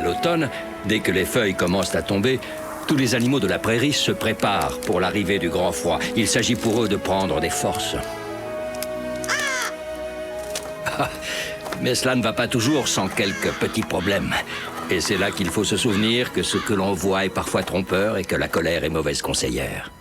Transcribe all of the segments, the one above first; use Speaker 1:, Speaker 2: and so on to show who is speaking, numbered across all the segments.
Speaker 1: l'automne, dès que les feuilles commencent à tomber, tous les animaux de la prairie se préparent pour l'arrivée du grand froid. Il s'agit pour eux de prendre des forces. Mais cela ne va pas toujours sans quelques petits problèmes. Et c'est là qu'il faut se souvenir que ce que l'on voit est parfois trompeur et que la colère est mauvaise conseillère.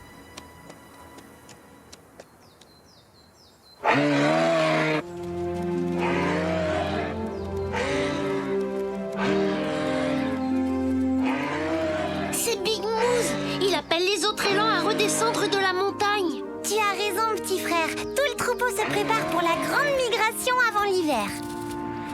Speaker 2: C'est Big Moose. Il appelle les autres élans à redescendre de la montagne.
Speaker 3: Tu as raison, petit frère. Tout le troupeau se prépare pour la grande migration avant l'hiver.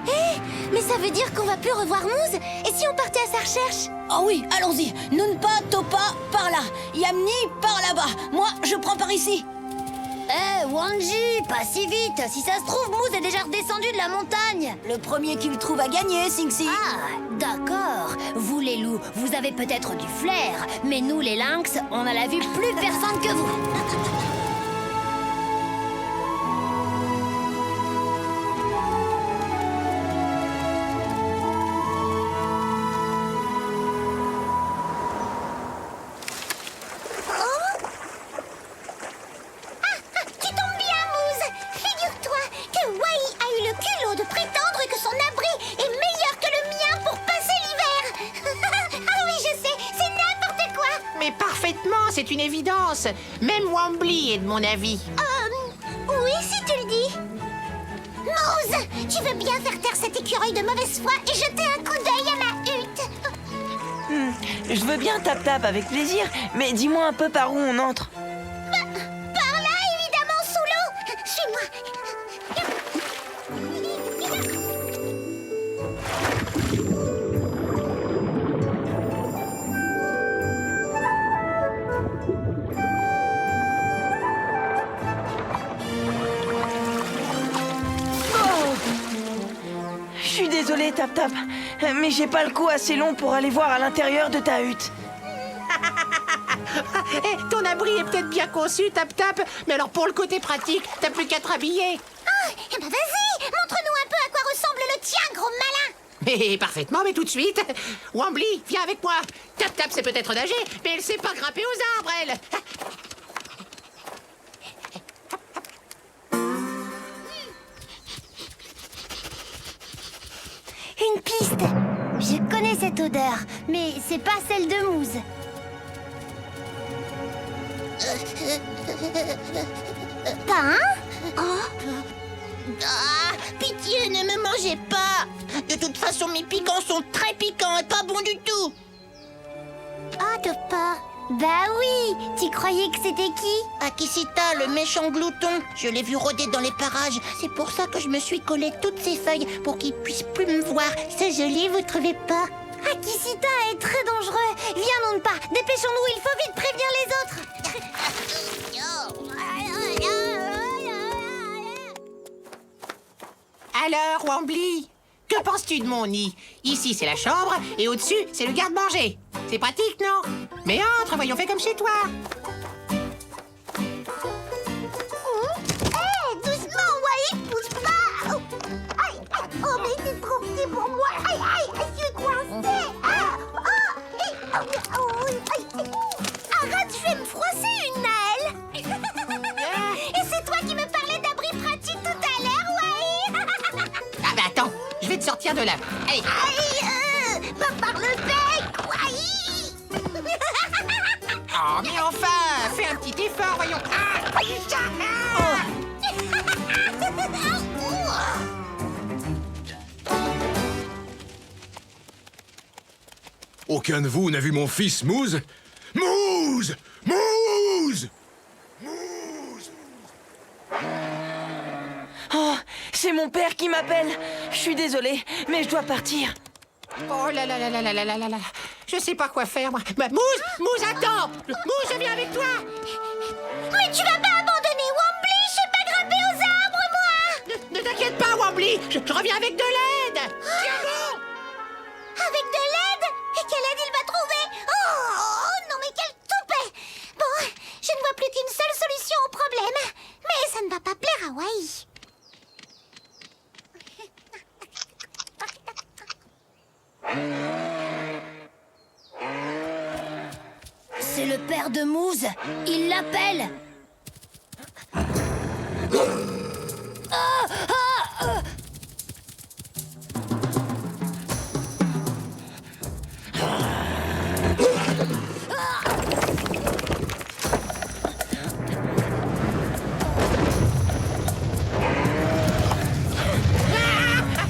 Speaker 3: Hé, mais ça veut dire qu'on va plus revoir Moose? Et si on partait à sa recherche?
Speaker 4: Oh oui, allons-y. Nunpa, Topa, par là. Yamni, par là-bas. Moi, je prends par ici.
Speaker 2: Wanji, pas si vite. Si ça se trouve, Moose est déjà redescendu de la montagne.
Speaker 4: Le premier qui le trouve a gagné, Singsi.
Speaker 2: Ah, d'accord. Vous, les loups, vous avez peut-être du flair. Mais nous, les lynx, on a la vue plus personne que vous.
Speaker 5: C'est une évidence. Même Wambly est de mon avis.
Speaker 3: Oui, si tu le dis. Moose, tu veux bien faire taire cet écureuil de mauvaise foi et jeter un coup d'œil à ma hutte?
Speaker 6: Je veux bien tap-tap avec plaisir, mais dis-moi un peu par où on entre.
Speaker 3: Par là, évidemment, sous l'eau. Suis-moi.
Speaker 6: Je suis désolé, Tap-Tap, mais j'ai pas le cou assez long pour aller voir à l'intérieur de ta hutte.
Speaker 5: Ton abri est peut-être bien conçu, Tap-Tap, mais alors pour le côté pratique, t'as plus qu'à te rhabiller.
Speaker 3: Eh ben vas-y, montre-nous un peu à quoi ressemble le tien, gros malin.
Speaker 5: Mais parfaitement, mais tout de suite. Wambly, viens avec moi. Tap-Tap sait peut-être nager, mais elle sait pas grimper aux arbres, elle.
Speaker 3: Une piste. Je connais cette odeur, mais c'est pas celle de Moose. Pain?
Speaker 7: Pitié, ne me mangez pas. De toute façon, mes piquants sont très piquants et pas bons du tout.
Speaker 3: Ah, Topa. Bah oui, tu croyais que c'était qui?
Speaker 7: Akishita, le méchant glouton. Je l'ai vu rôder dans les parages. C'est pour ça que je me suis collé toutes ces feuilles pour qu'il puisse plus me voir. C'est joli, vous trouvez pas?
Speaker 3: Akishita est très dangereux. Viens, Nunpa, dépêchons-nous, il faut vite prévenir les autres.
Speaker 5: Alors, Wambly, que penses-tu de mon nid? Ici, c'est la chambre, et au-dessus, c'est le garde-manger. C'est pratique, non? Mais entre, voyons, fais comme chez toi.
Speaker 3: Doucement, Wai, pousse pas. Aïe, aïe, oh, mais c'est trop petit pour moi. Aïe, aïe, je suis coincée. Arrête, je vais me froisser une naelle. Et c'est toi qui me parlais d'abri pratique tout à l'heure, Wai.
Speaker 5: Ah bah attends, je vais te sortir de là. Allez.
Speaker 3: Aïe, pas par le bec, Wai.
Speaker 5: Oh, mais enfin, fais un petit effort, voyons. Ah,
Speaker 8: Aucun de vous n'a vu mon fils Moose? Moose! Moose!
Speaker 6: Oh, c'est mon père qui m'appelle. Je suis désolé, mais je dois partir.
Speaker 5: Oh là là là là là là là là là. Je sais pas quoi faire, moi. Bah, Moose, attends. Moose, je viens avec toi.
Speaker 3: Mais tu vas pas abandonner Wambly, je sais pas grimper aux arbres, moi.
Speaker 5: Ne t'inquiète pas, Wambly. Je reviens avec de l'aide. Tiens bon.
Speaker 3: Avec de l'aide? Et quelle aide il va trouver? Oh non, mais quel toupet! Bon, je ne vois plus qu'une seule solution au problème. Mais ça ne va pas plaire à Wai.
Speaker 2: père de Moose. Il l'appelle.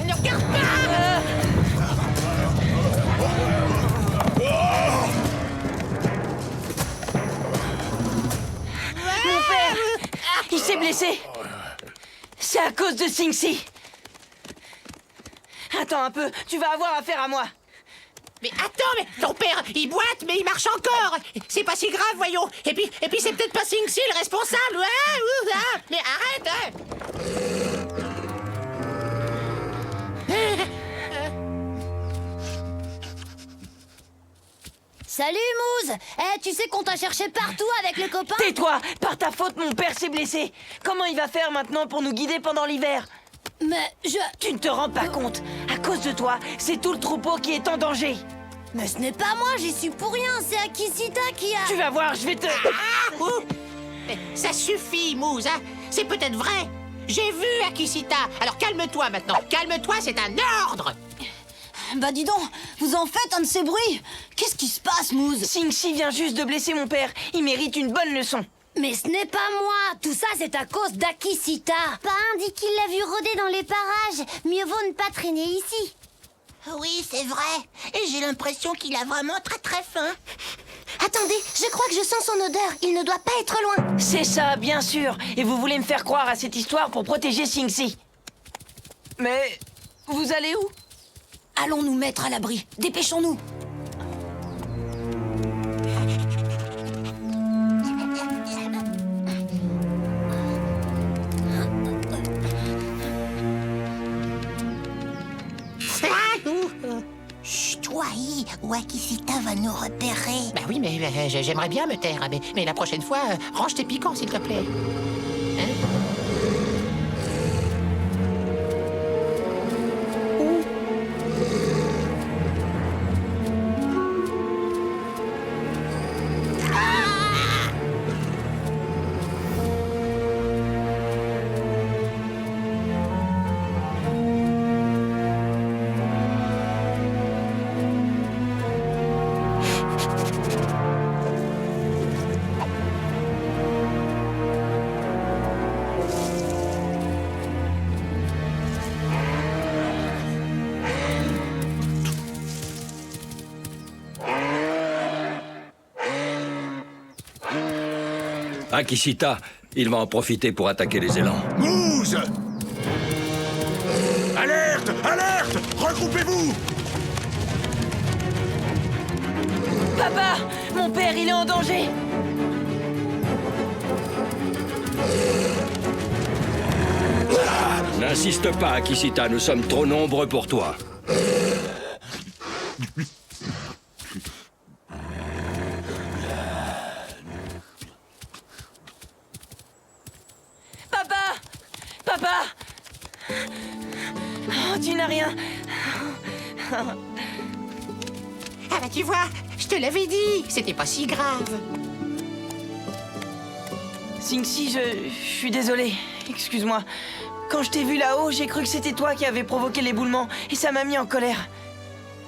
Speaker 5: Ne regarde pas!
Speaker 6: Mon père, il s'est blessé. C'est à cause de Sing-Si. Attends un peu, tu vas avoir affaire à moi.
Speaker 5: Mais attends, mais ton père, il boite, mais il marche encore. C'est pas si grave, voyons. Et puis c'est peut-être pas Sing-Si le responsable. Mais arrête, hein.
Speaker 2: Salut Moose. Tu sais qu'on t'a cherché partout avec les copains?
Speaker 6: Tais-toi, par ta faute, mon père s'est blessé. Comment il va faire maintenant pour nous guider pendant l'hiver?
Speaker 2: Mais
Speaker 6: Tu ne te rends pas compte. À cause de toi, c'est tout le troupeau qui est en danger.
Speaker 2: Mais ce n'est pas moi, j'y suis pour rien. C'est Akisita qui a...
Speaker 6: Tu vas voir, je vais te...
Speaker 5: Mais ça suffit, Moose, hein. C'est peut-être vrai. J'ai vu Akisita. Alors calme-toi maintenant. Calme-toi, c'est un ordre.
Speaker 4: Bah dis donc, vous en faites un de ces bruits. Qu'est-ce qui se passe, Moose?
Speaker 6: Sing-Si vient juste de blesser mon père. Il mérite une bonne leçon.
Speaker 2: Mais ce n'est pas moi. Tout ça, c'est à cause d'Akisita.
Speaker 3: Pain dit qu'il l'a vu rôder dans les parages. Mieux vaut ne pas traîner ici.
Speaker 7: Oui, c'est vrai. Et j'ai l'impression qu'il a vraiment très très faim.
Speaker 3: Attendez, je crois que je sens son odeur. Il ne doit pas être loin.
Speaker 6: C'est ça, bien sûr. Et vous voulez me faire croire à cette histoire pour protéger Sing-Si. Mais... vous allez où?
Speaker 4: Allons nous mettre à l'abri. Dépêchons-nous.
Speaker 7: Chut, toi, ou Akisita va nous repérer.
Speaker 5: Bah oui, mais j'aimerais bien me taire. Mais la prochaine fois, range tes piquants, s'il te plaît.
Speaker 1: Akisita, il va en profiter pour attaquer les élans.
Speaker 8: Moose! Alerte! Alerte! Regroupez-vous!
Speaker 6: Papa! Mon père, il est en danger!
Speaker 1: N'insiste pas, Akisita, nous sommes trop nombreux pour toi.
Speaker 6: Papa! Papa! Oh, tu n'as rien.
Speaker 5: Ah bah tu vois, je te l'avais dit, c'était pas si grave.
Speaker 6: Sing-Si, je suis désolé. Excuse-moi. Quand je t'ai vu là-haut, j'ai cru que c'était toi qui avais provoqué l'éboulement et ça m'a mis en colère.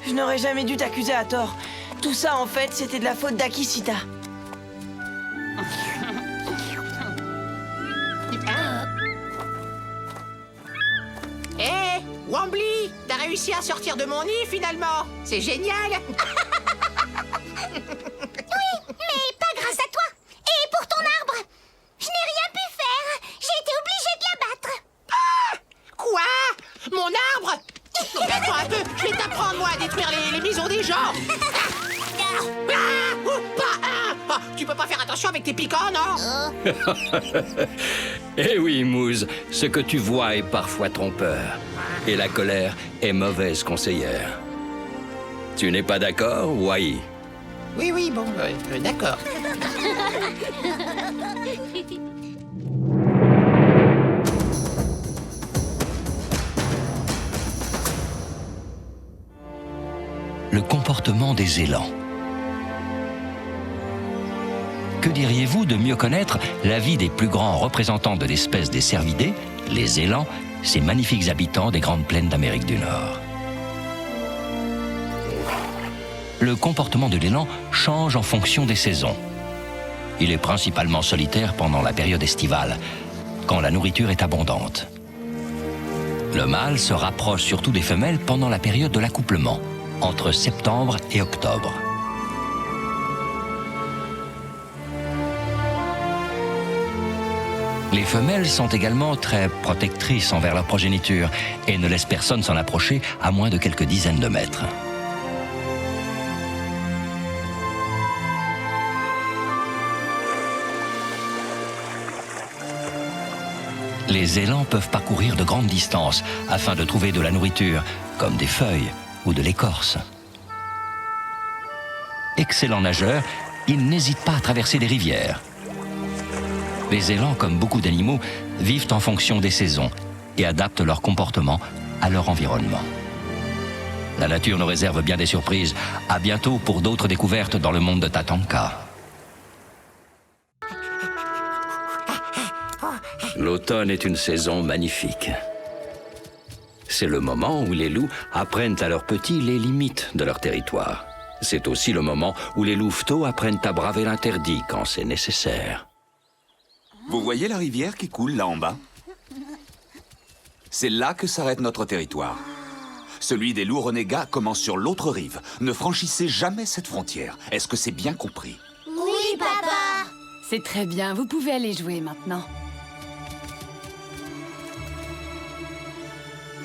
Speaker 6: Je n'aurais jamais dû t'accuser à tort. Tout ça, en fait, c'était de la faute d'Akisita.
Speaker 5: Hé, Wambly, t'as réussi à sortir de mon nid finalement. C'est génial.
Speaker 3: Mais pas grâce à toi. Et pour ton arbre. Je n'ai rien pu faire. J'ai été obligée de l'abattre.
Speaker 5: Quoi? Mon arbre? Non, mais attends un peu, je vais t'apprendre moi à détruire les maisons des gens. Tu peux pas faire attention avec tes piquants, non?
Speaker 1: Eh oui, Moose, ce que tu vois est parfois trompeur. Et la colère est mauvaise conseillère. Tu n'es pas d'accord, Wai?
Speaker 5: Oui, bon, d'accord.
Speaker 1: Le comportement des élans. que diriez-vous de mieux connaître la vie des plus grands représentants de l'espèce des cervidés, les élans, ces magnifiques habitants des grandes plaines d'Amérique du Nord? Le comportement de l'élan change en fonction des saisons. Il est principalement solitaire pendant la période estivale, quand la nourriture est abondante. Le mâle se rapproche surtout des femelles pendant la période de l'accouplement, entre septembre et octobre. Les femelles sont également très protectrices envers leur progéniture et ne laissent personne s'en approcher à moins de quelques dizaines de mètres. Les élans peuvent parcourir de grandes distances afin de trouver de la nourriture, comme des feuilles ou de l'écorce. Excellents nageurs, ils n'hésitent pas à traverser des rivières. Les élans, comme beaucoup d'animaux, vivent en fonction des saisons et adaptent leur comportement à leur environnement. La nature nous réserve bien des surprises. À bientôt pour d'autres découvertes dans le monde de Tatanka. L'automne est une saison magnifique. C'est le moment où les loups apprennent à leurs petits les limites de leur territoire. C'est aussi le moment où les louveteaux apprennent à braver l'interdit quand c'est nécessaire.
Speaker 9: Vous voyez la rivière qui coule là en bas? C'est là que s'arrête notre territoire. Celui des loups renégats commence sur l'autre rive. Ne franchissez jamais cette frontière. Est-ce que c'est bien compris?
Speaker 3: Oui, papa.
Speaker 10: C'est très bien, vous pouvez aller jouer maintenant.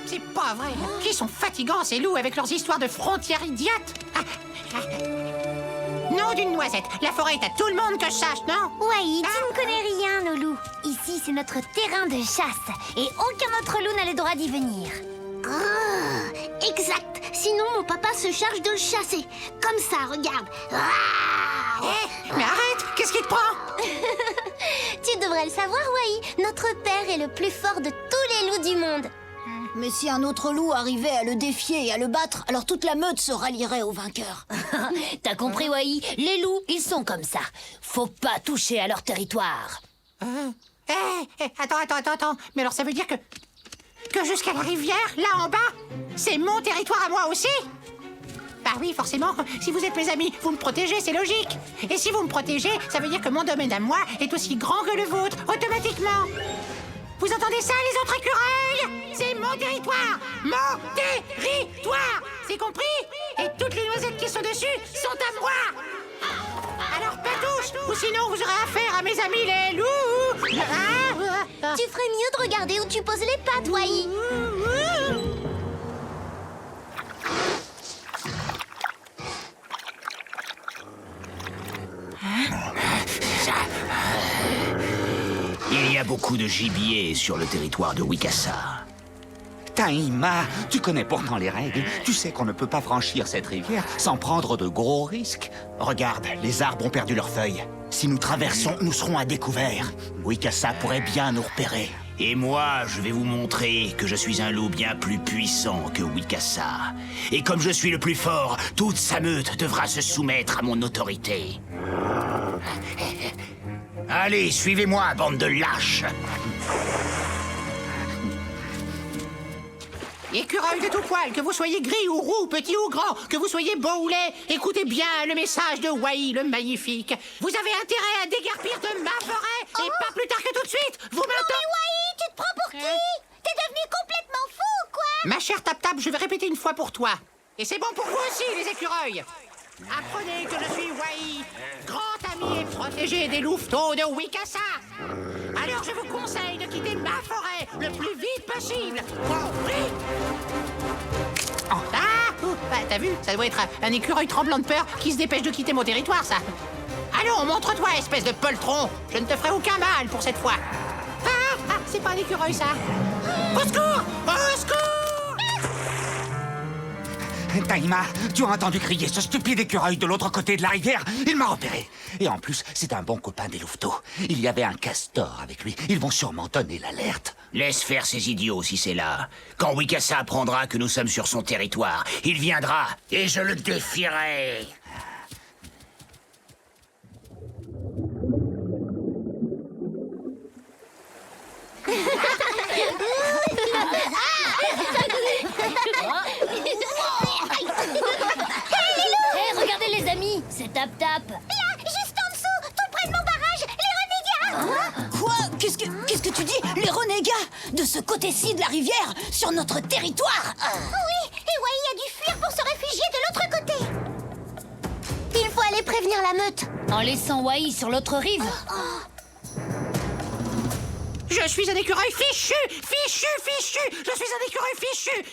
Speaker 5: C'est pas vrai. Qui sont fatigants, ces loups, avec leurs histoires de frontières idiotes. Nom d'une noisette. La forêt est à tout le monde que je sache, non?
Speaker 3: Wai, tu ne connais rien, nos loups. Ici, c'est notre terrain de chasse. Et aucun autre loup n'a le droit d'y venir. Exact. Sinon, mon papa se charge de le chasser. Comme ça, regarde.
Speaker 5: Mais arrête. Qu'est-ce qui te prend?
Speaker 3: Tu devrais le savoir, Wai. Notre père est le plus fort de tous les loups du monde.
Speaker 4: Mais si un autre loup arrivait à le défier et à le battre, alors toute la meute se rallierait au vainqueur.
Speaker 2: T'as compris, Wai? Les loups, ils sont comme ça. Faut pas toucher à leur territoire.
Speaker 5: Attends. Mais alors ça veut dire que jusqu'à la rivière, là en bas, c'est mon territoire à moi aussi? Bah oui, forcément. Si vous êtes mes amis, vous me protégez, c'est logique. Et si vous me protégez, ça veut dire que mon domaine à moi est aussi grand que le vôtre, automatiquement. Vous entendez ça, les autres écureuils? C'est mon territoire! Mon territoire! C'est compris? Et toutes les noisettes qui sont dessus sont à moi! Alors pas touche, ou sinon vous aurez affaire à mes amis les loups!
Speaker 3: Tu ferais mieux de regarder où tu poses les pattes, Wai.
Speaker 11: Il y a beaucoup de gibier sur le territoire de Wikasa.
Speaker 9: Taïma, tu connais pourtant les règles. Tu sais qu'on ne peut pas franchir cette rivière sans prendre de gros risques.
Speaker 11: Regarde, les arbres ont perdu leurs feuilles. Si nous traversons, nous serons à découvert. Wikasa pourrait bien nous repérer. Et moi, je vais vous montrer que je suis un loup bien plus puissant que Wikasa. Et comme je suis le plus fort, toute sa meute devra se soumettre à mon autorité. Allez, suivez-moi, bande de lâches.
Speaker 5: Écureuil de tout poil, que vous soyez gris ou roux, petit ou grand, que vous soyez beau ou laid, écoutez bien le message de Wai, le magnifique. Vous avez intérêt à déguerpir de ma forêt, et pas plus tard que tout de suite. Vous m'entendez?
Speaker 3: Mais Wai, tu te prends pour qui? T'es devenu complètement fou, quoi.
Speaker 5: Ma chère Tap-Tap, je vais répéter une fois pour toi. Et c'est bon pour vous aussi, les écureuils. Apprenez que je suis Wai, grand ami et protégé des louveteaux de Wikasa. Alors je vous conseille de quitter ma forêt le plus vite possible. Compris? T'as vu? Ça doit être un écureuil tremblant de peur qui se dépêche de quitter mon territoire, ça. Allons, montre-toi, espèce de poltron. Je ne te ferai aucun mal pour cette fois. C'est pas un écureuil, ça. Au secours! Au secours!
Speaker 9: Taïma, tu as entendu crier ce stupide écureuil de l'autre côté de la rivière? Il m'a repéré. Et en plus, c'est un bon copain des louveteaux. Il y avait un castor avec lui. Ils vont sûrement donner l'alerte.
Speaker 11: Laisse faire ces idiots si c'est là. Quand Wikasa apprendra que nous sommes sur son territoire, il viendra et je le défierai.
Speaker 4: côté ci de la rivière, sur notre territoire.
Speaker 3: Oui, et Wai a dû fuir pour se réfugier de l'autre côté. Il faut aller prévenir la meute.
Speaker 2: En laissant Wai sur l'autre rive.
Speaker 5: Je suis un écureuil fichu. Je suis un écureuil fichu.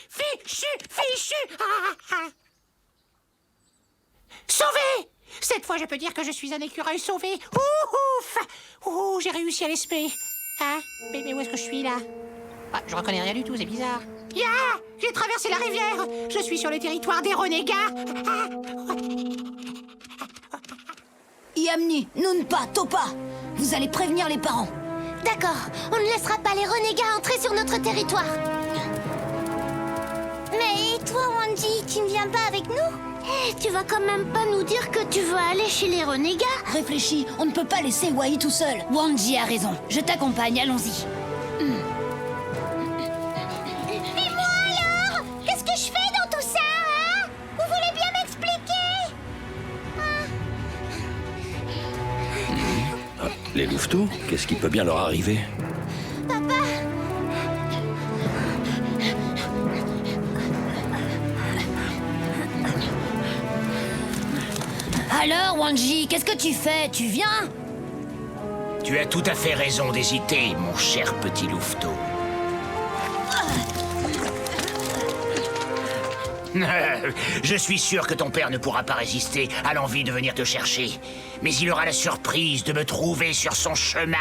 Speaker 5: Sauvé. Cette fois, je peux dire que je suis un écureuil sauvé. Ouf. Ouh, j'ai réussi à l'esper. Hein? Mais où est-ce que je suis, là? Ah, je reconnais rien du tout, c'est bizarre. Ya! J'ai traversé la rivière. Je suis sur le territoire des renégats.
Speaker 4: Yamni, Noonpa, Topa, vous allez prévenir les parents.
Speaker 3: D'accord, on ne laissera pas les renégats entrer sur notre territoire. Mais toi, Wanji, tu ne viens pas avec nous? Tu vas quand même pas nous dire que tu veux aller chez les renégats?
Speaker 4: Réfléchis, on ne peut pas laisser Wai tout seul.
Speaker 2: Wanji a raison. Je t'accompagne, allons-y.
Speaker 3: Et moi alors? Qu'est-ce que je fais dans tout ça, hein? Vous voulez bien m'expliquer?
Speaker 1: Les louveteaux, qu'est-ce qui peut bien leur arriver?
Speaker 3: Papa?
Speaker 2: Alors, Wanji, qu'est-ce que tu fais? Tu viens?
Speaker 11: Tu as tout à fait raison d'hésiter, mon cher petit louveteau. Je suis sûr que ton père ne pourra pas résister à l'envie de venir te chercher. Mais il aura la surprise de me trouver sur son chemin.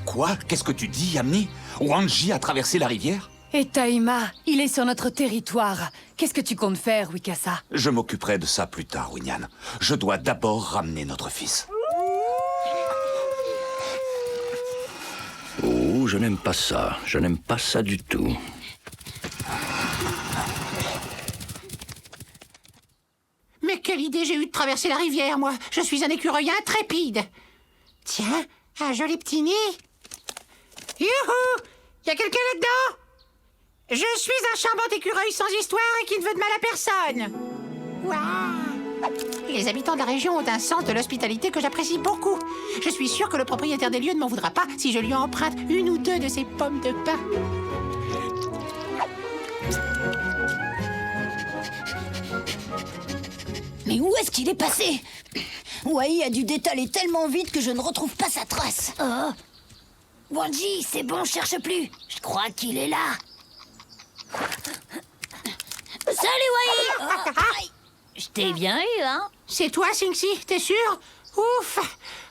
Speaker 9: Quoi? Qu'est-ce que tu dis, Yamni? Wanji a traversé la rivière?
Speaker 10: Et Taïma, il est sur notre territoire. Qu'est-ce que tu comptes faire, Wikasa?
Speaker 9: Je m'occuperai de ça plus tard, Winyan. Je dois d'abord ramener notre fils.
Speaker 1: Oh, je n'aime pas ça. Je n'aime pas ça du tout.
Speaker 5: Mais quelle idée j'ai eue de traverser la rivière, moi. Je suis un écureuil intrépide. Tiens, un joli petit nid. Youhou! Y a quelqu'un là-dedans? Je suis un charmant écureuil sans histoire et qui ne veut de mal à personne. Waouh! Les habitants de la région ont un sens de l'hospitalité que j'apprécie beaucoup. Je suis sûr que le propriétaire des lieux ne m'en voudra pas si je lui emprunte une ou deux de ses pommes de pin.
Speaker 4: Mais où est-ce qu'il est passé? Wai a dû détaler tellement vite que je ne retrouve pas sa trace.
Speaker 2: Oh. Wanji, c'est bon, cherche plus. Je crois qu'il est là. Salut, Wai! Oh, aïe. Je t'ai bien eu, hein?
Speaker 5: C'est toi, Singsi, t'es sûr? Ouf!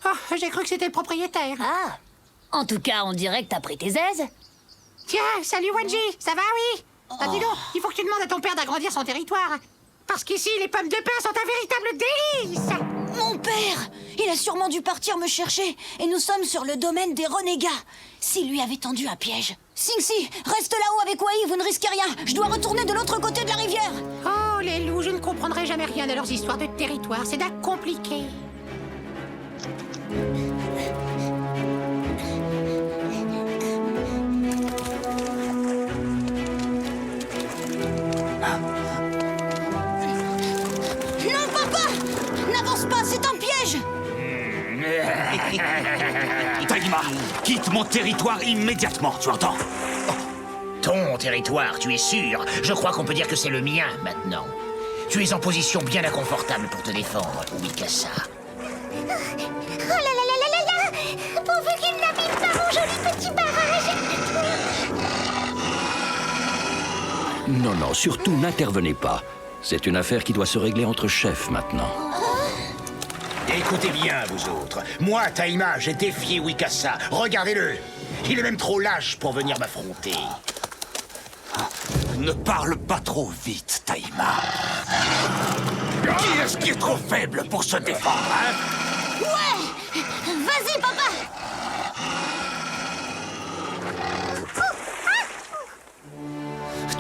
Speaker 5: Oh, j'ai cru que c'était le propriétaire.
Speaker 2: Ah! En tout cas, on dirait que t'as pris tes aises.
Speaker 5: Tiens, salut Wanji, ça va, oui? Ah, dis donc, il faut que tu demandes à ton père d'agrandir son territoire. Parce qu'ici, les pommes de pin sont un véritable délice!
Speaker 4: Mon père! Il a sûrement dû partir me chercher. Et nous sommes sur le domaine des renégats. S'il lui avait tendu un piège. Singsi, reste là-haut avec Wai, vous ne risquez rien. Je dois retourner de l'autre côté de la rivière.
Speaker 5: Oh, les loups, je ne comprendrai jamais rien de leurs histoires de territoire. C'est d'un compliqué.
Speaker 4: Non, papa! N'avance pas, c'est un piège!
Speaker 9: Taïma, quitte mon territoire immédiatement, tu entends?
Speaker 11: Ton territoire, tu es sûr? Je crois qu'on peut dire que c'est le mien, maintenant. Tu es en position bien inconfortable pour te défendre, Wikasa.
Speaker 3: Oh là là là là là là! Pourvu qu'il n'abîme pas mon joli petit barrage!
Speaker 1: Non, non, surtout n'intervenez pas. C'est une affaire qui doit se régler entre chefs maintenant.
Speaker 11: Écoutez bien, vous autres. Moi, Taïma, j'ai défié Wikasa. Regardez-le. Il est même trop lâche pour venir m'affronter.
Speaker 9: Ne parle pas trop vite, Taïma. Qui est-ce qui est trop faible pour se défendre, hein?
Speaker 3: Ouais! Vas-y, papa!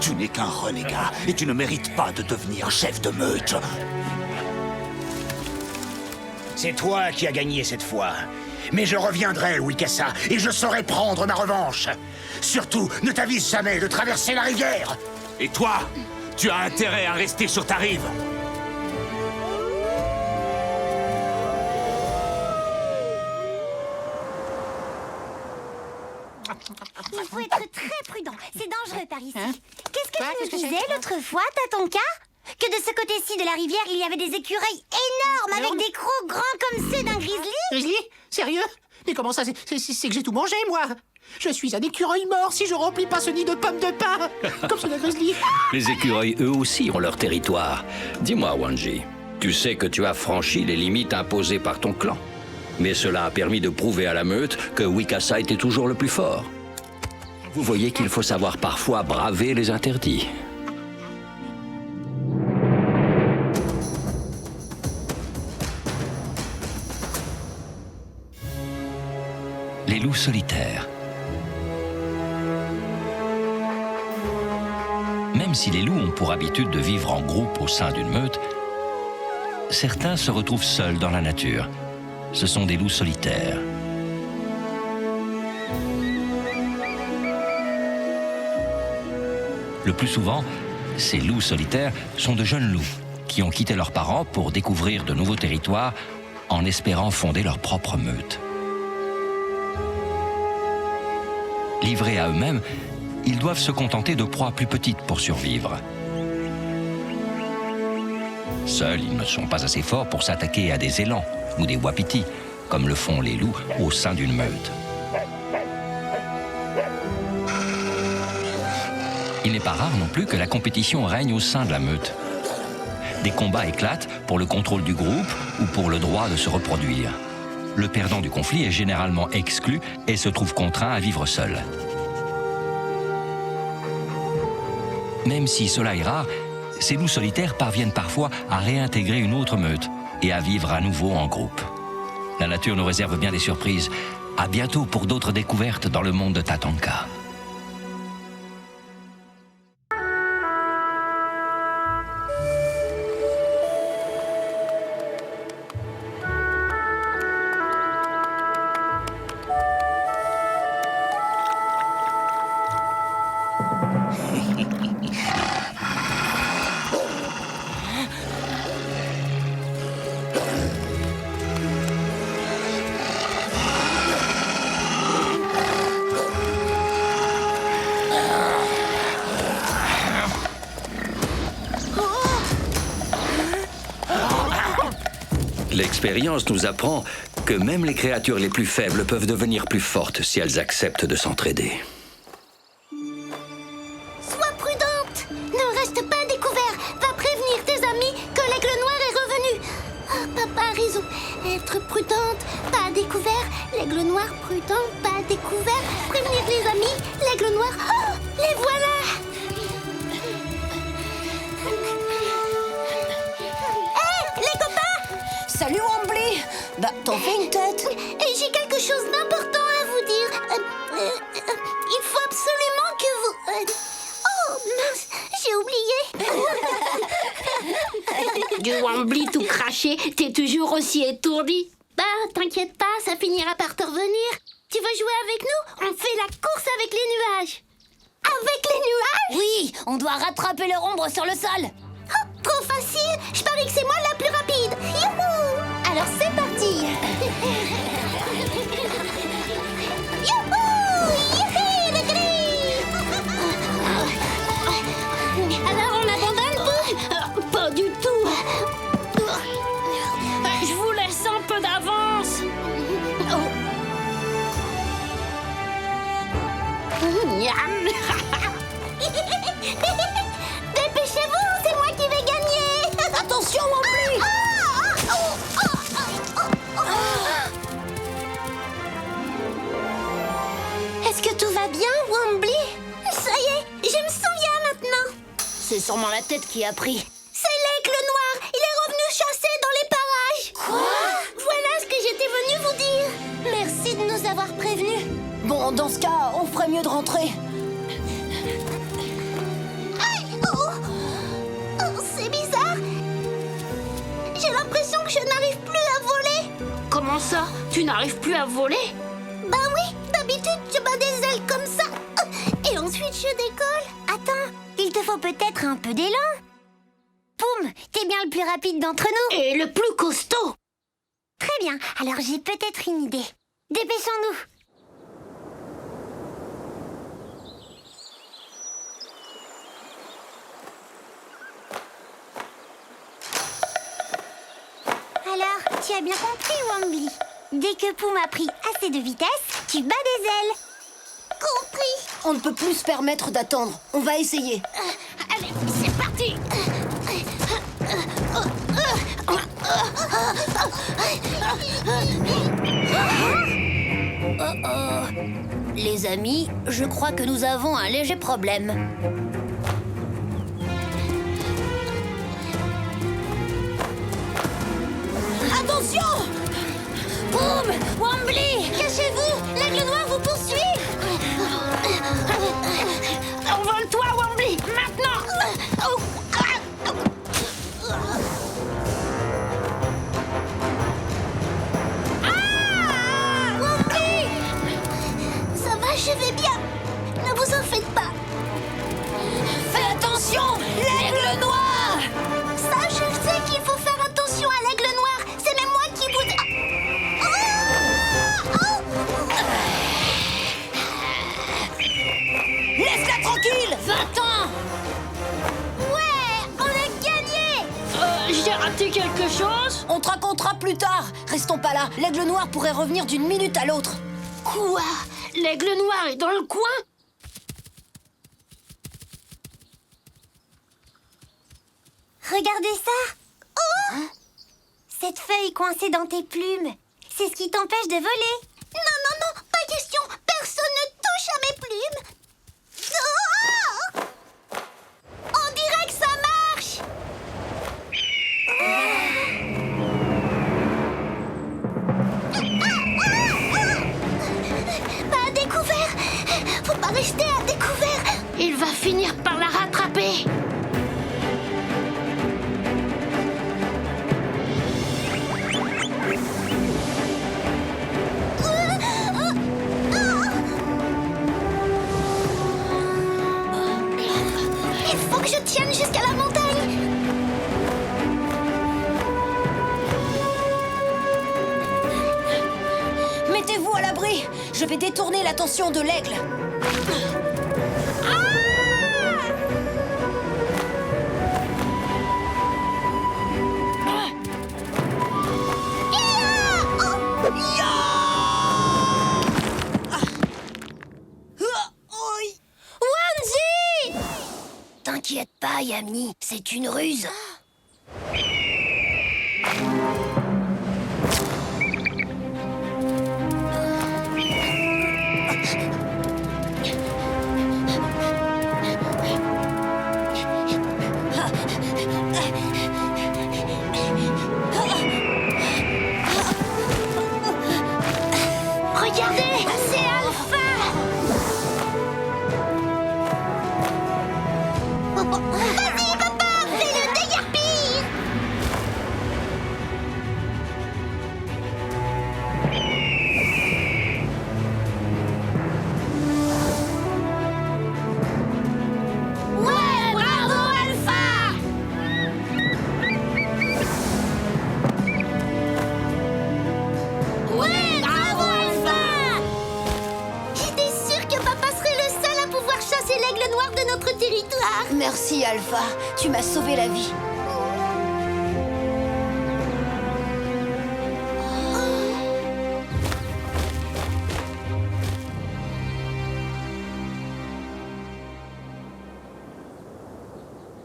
Speaker 9: Tu n'es qu'un renégat et tu ne mérites pas de devenir chef de meute.
Speaker 11: C'est toi qui as gagné cette fois. Mais je reviendrai, Wikasa, et je saurai prendre ma revanche. Surtout, ne t'avise jamais de traverser la rivière.
Speaker 9: Et toi, tu as intérêt à rester sur ta rive.
Speaker 3: faut être très prudent. C'est dangereux par ici.
Speaker 5: Hein?
Speaker 3: Qu'est-ce que
Speaker 5: Quoi?
Speaker 3: tu
Speaker 5: Qu'est-ce
Speaker 3: nous
Speaker 5: que c'est?
Speaker 3: disais l'autre fois, Tatonka? Que de ce côté-ci de la rivière, il y avait des écureuils énormes
Speaker 5: Énormes?
Speaker 3: avec des crocs grands comme ceux d'un grizzly.
Speaker 5: Grizzly? Sérieux? Mais comment ça, c'est que j'ai tout mangé, moi. Je suis un écureuil mort si je remplis pas ce nid de pommes de pin. Comme ceux d'un grizzly.
Speaker 12: Les écureuils, eux aussi, ont leur territoire. Dis-moi, Wanji, tu sais que tu as franchi les limites imposées par ton clan. Mais cela a permis de prouver à la meute que Wikasa était toujours le plus fort. Vous voyez qu'il faut savoir parfois braver les interdits.
Speaker 1: Les loups solitaires. Même si les loups ont pour habitude de vivre en groupe au sein d'une meute, certains se retrouvent seuls dans la nature. Ce sont des loups solitaires. Le plus souvent, ces loups solitaires sont de jeunes loups qui ont quitté leurs parents pour découvrir de nouveaux territoires en espérant fonder leur propre meute. Livrés à eux-mêmes, ils doivent se contenter de proies plus petites pour survivre. Seuls, ils ne sont pas assez forts pour s'attaquer à des élans ou des wapitis, comme le font les loups au sein d'une meute. Il n'est pas rare non plus que la compétition règne au sein de la meute. Des combats éclatent pour le contrôle du groupe ou pour le droit de se reproduire. Le perdant du conflit est généralement exclu et se trouve contraint à vivre seul. Même si cela est rare, ces loups solitaires parviennent parfois à réintégrer une autre meute et à vivre à nouveau en groupe. La nature nous réserve bien des surprises. À bientôt pour d'autres découvertes dans le monde de Tatonka.
Speaker 12: L'expérience nous apprend que même les créatures les plus faibles peuvent devenir plus fortes si elles acceptent de s'entraider.
Speaker 3: Sois prudente. Ne reste pas découvert. Va prévenir tes amis que l'aigle noir est revenu. Ah, papa a raison. Être prudente, pas découvert. L'aigle noir prudent, pas découvert. Prévenir les amis, l'aigle noir. Oh, les voilà.
Speaker 4: Salut, Wombly. Bah, t'en fais une tête.
Speaker 3: Et j'ai quelque chose d'important à vous dire. Il faut absolument que vous... Oh, mince, j'ai oublié.
Speaker 2: Du Wombly tout craché, t'es toujours aussi étourdi.
Speaker 3: Bah, t'inquiète pas, ça finira par te revenir. Tu veux jouer avec nous? On fait la course avec les nuages. Avec les nuages?
Speaker 2: Oui, on doit rattraper leur ombre sur le sol.
Speaker 3: Oh, trop facile. Je parie que c'est moi la plus rapide. Youhou! Alors c'est parti. Youhou! Youhé, le gris!
Speaker 2: Alors on abandonne tout? Pas du tout. Je vous laisse un peu d'avance.
Speaker 3: Dépêchez-vous, c'est moi qui vais gagner.
Speaker 4: Attention, Wombly.
Speaker 3: Est-ce que tout va bien, Wombly? Ça y est, je me souviens maintenant.
Speaker 2: C'est sûrement la tête qui a pris.
Speaker 3: C'est l'aigle noir. Il est revenu chasser dans les parages. Quoi? Voilà ce que j'étais venue vous dire. Merci de nous avoir prévenus.
Speaker 4: Bon, dans ce cas, on ferait mieux de rentrer.
Speaker 3: Aïe! Oh! Oh, c'est bizarre. J'ai l'impression que je n'arrive plus à voler.
Speaker 2: Comment ça? Tu n'arrives plus à voler?
Speaker 3: Ben oui, d'habitude je bats des ailes comme ça. Et ensuite je décolle. Attends, il te faut peut-être un peu d'élan. Poum, t'es bien le plus rapide d'entre nous.
Speaker 2: Et le plus costaud.
Speaker 3: Très bien, alors j'ai peut-être une idée. Dépêchons-nous. Tu as bien compris, Wambly. Dès que Poum a pris assez de vitesse, tu bats des ailes. Compris.
Speaker 4: On ne peut plus se permettre d'attendre. On va essayer.
Speaker 3: Allez, c'est parti.
Speaker 2: Les amis, je crois que nous avons un léger problème.
Speaker 4: Attention!
Speaker 2: Poum! Wambly!
Speaker 3: Cachez-vous, l'aigle noir vous poursuit.
Speaker 2: Envole-toi, Wambly! Maintenant!
Speaker 3: Wambly! Ça va, je vais bien. Ne vous en faites pas.
Speaker 4: Fais attention! L'aigle noir!
Speaker 3: Ça, je sais qu'il faut faire attention à l'aigle noir. C'est même moi qui vous...
Speaker 4: Laisse-la tranquille!
Speaker 2: 20 ans!
Speaker 3: Ouais, on a gagné.
Speaker 2: J'ai raté quelque chose?
Speaker 4: On te racontera plus tard. Restons pas là. L'aigle noir pourrait revenir d'une minute à l'autre.
Speaker 2: Quoi? L'aigle noir est dans le coin?
Speaker 3: Regardez ça. Oh! Cette feuille coincée dans tes plumes, c'est ce qui t'empêche de voler. Non, non, non, pas question. Personne ne touche à mes plumes. Oh! On dirait que ça marche. Pas à découvert. Faut pas rester à découvert.
Speaker 2: Il va finir par la rattraper.
Speaker 3: Il faut que je tienne jusqu'à la montagne.
Speaker 4: Mettez-vous à l'abri. Je vais détourner l'attention de l'aigle.
Speaker 3: Wanji!
Speaker 2: T'inquiète pas, Yamni, c'est une ruse.
Speaker 3: Regardez, c'est Alpha. Vas-y, papa, fais-le déguerpir. Ouais, bravo, Alpha. Ouais, bravo, Alpha. J'étais sûre que papa serait le seul à pouvoir chasser l'aigle noir de notre territoire.
Speaker 4: Merci, Alpha. Tu m'as sauvé la vie.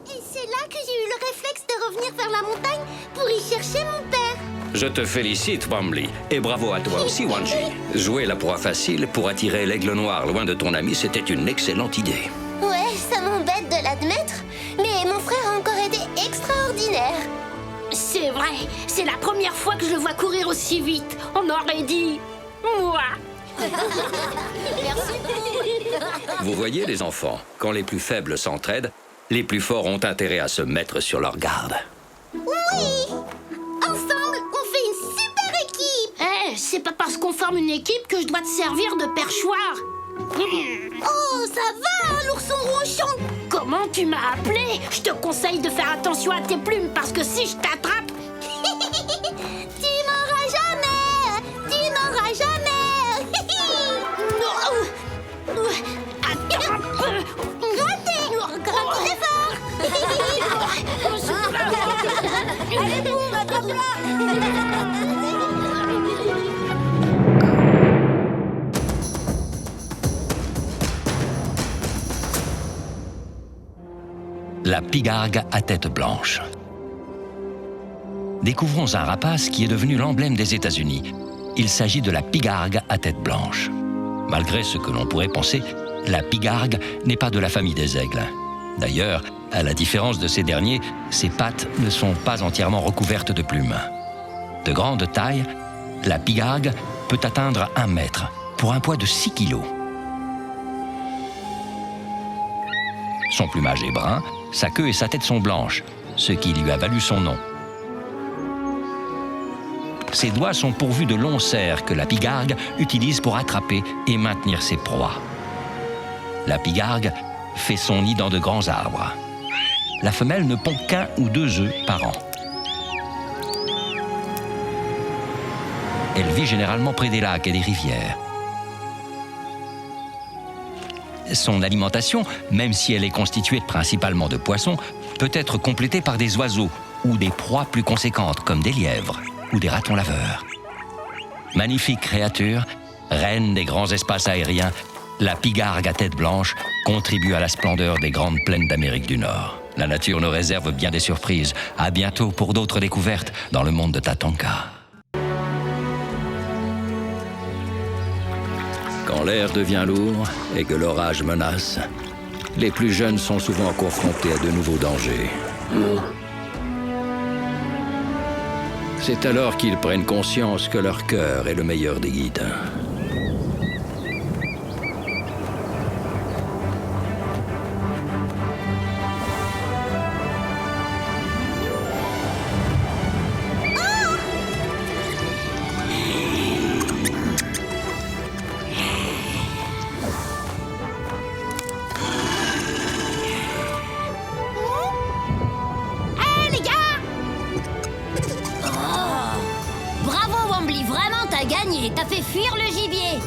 Speaker 3: Et c'est là que j'ai eu le réflexe de revenir vers la montagne pour y chercher mon père.
Speaker 12: Je te félicite, Wambly. Et bravo à toi aussi, Wanji. Jouer la proie facile pour attirer l'aigle noir loin de ton ami, c'était une excellente idée.
Speaker 3: Ouais, ça m'embête de l'admettre, mais mon frère a encore été extraordinaire.
Speaker 2: C'est vrai, c'est la première fois que je le vois courir aussi vite. On aurait dit... moi.
Speaker 12: Vous voyez, les enfants, quand les plus faibles s'entraident, les plus forts ont intérêt à se mettre sur leur garde.
Speaker 3: Oui! Ensemble, on fait une super équipe!
Speaker 2: Eh, c'est pas parce qu'on forme une équipe que je dois te servir de perchoir.
Speaker 3: Oh, ça va, l'ourson ronchon!
Speaker 2: Comment tu m'as appelé? Je te conseille de faire attention à tes plumes parce que si je t'attrape...
Speaker 3: Tu m'auras jamais! Tu m'auras jamais!
Speaker 2: Attrape!
Speaker 3: Grattez! Grattez fort!
Speaker 4: Allez, Poum, attrape
Speaker 1: La pigargue à tête blanche. Découvrons un rapace qui est devenu l'emblème des États-Unis. Il s'agit de la pigargue à tête blanche. Malgré ce que l'on pourrait penser, la pigargue n'est pas de la famille des aigles. D'ailleurs, à la différence de ces derniers, ses pattes ne sont pas entièrement recouvertes de plumes. De grande taille, la pigargue peut atteindre 1 mètre pour un poids de 6 kilos. Son plumage est brun, sa queue et sa tête sont blanches, ce qui lui a valu son nom. Ses doigts sont pourvus de longs serres que la pigargue utilise pour attraper et maintenir ses proies. La pigargue fait son nid dans de grands arbres. La femelle ne pond qu'1 ou 2 œufs par an. Elle vit généralement près des lacs et des rivières. Son alimentation, même si elle est constituée principalement de poissons, peut être complétée par des oiseaux ou des proies plus conséquentes comme des lièvres ou des ratons laveurs. Magnifique créature, reine des grands espaces aériens, la pigargue à tête blanche contribue à la splendeur des grandes plaines d'Amérique du Nord. La nature nous réserve bien des surprises. À bientôt pour d'autres découvertes dans le monde de Tatanka.
Speaker 12: Quand l'air devient lourd et que l'orage menace, les plus jeunes sont souvent confrontés à de nouveaux dangers. C'est alors qu'ils prennent conscience que leur cœur est le meilleur des guides.
Speaker 2: T'as fait fuir le gibier.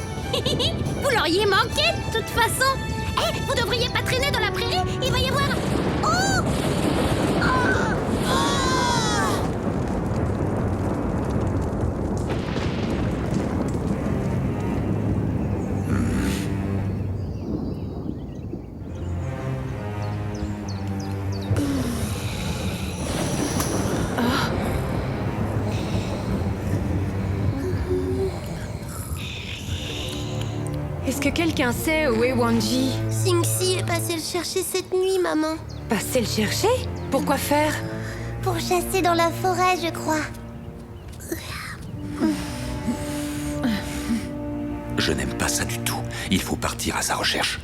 Speaker 2: Vous l'auriez manqué de toute façon. Eh, vous devriez pas traîner dans la prairie. Il va y avoir... Oh,
Speaker 10: Est-ce que quelqu'un sait où est Wanji?
Speaker 3: Sing-Si est passé le chercher cette nuit, maman.
Speaker 10: Passer le chercher? Pourquoi faire?
Speaker 3: Pour chasser dans la forêt, je crois.
Speaker 9: Je n'aime pas ça du tout. Il faut partir à sa recherche.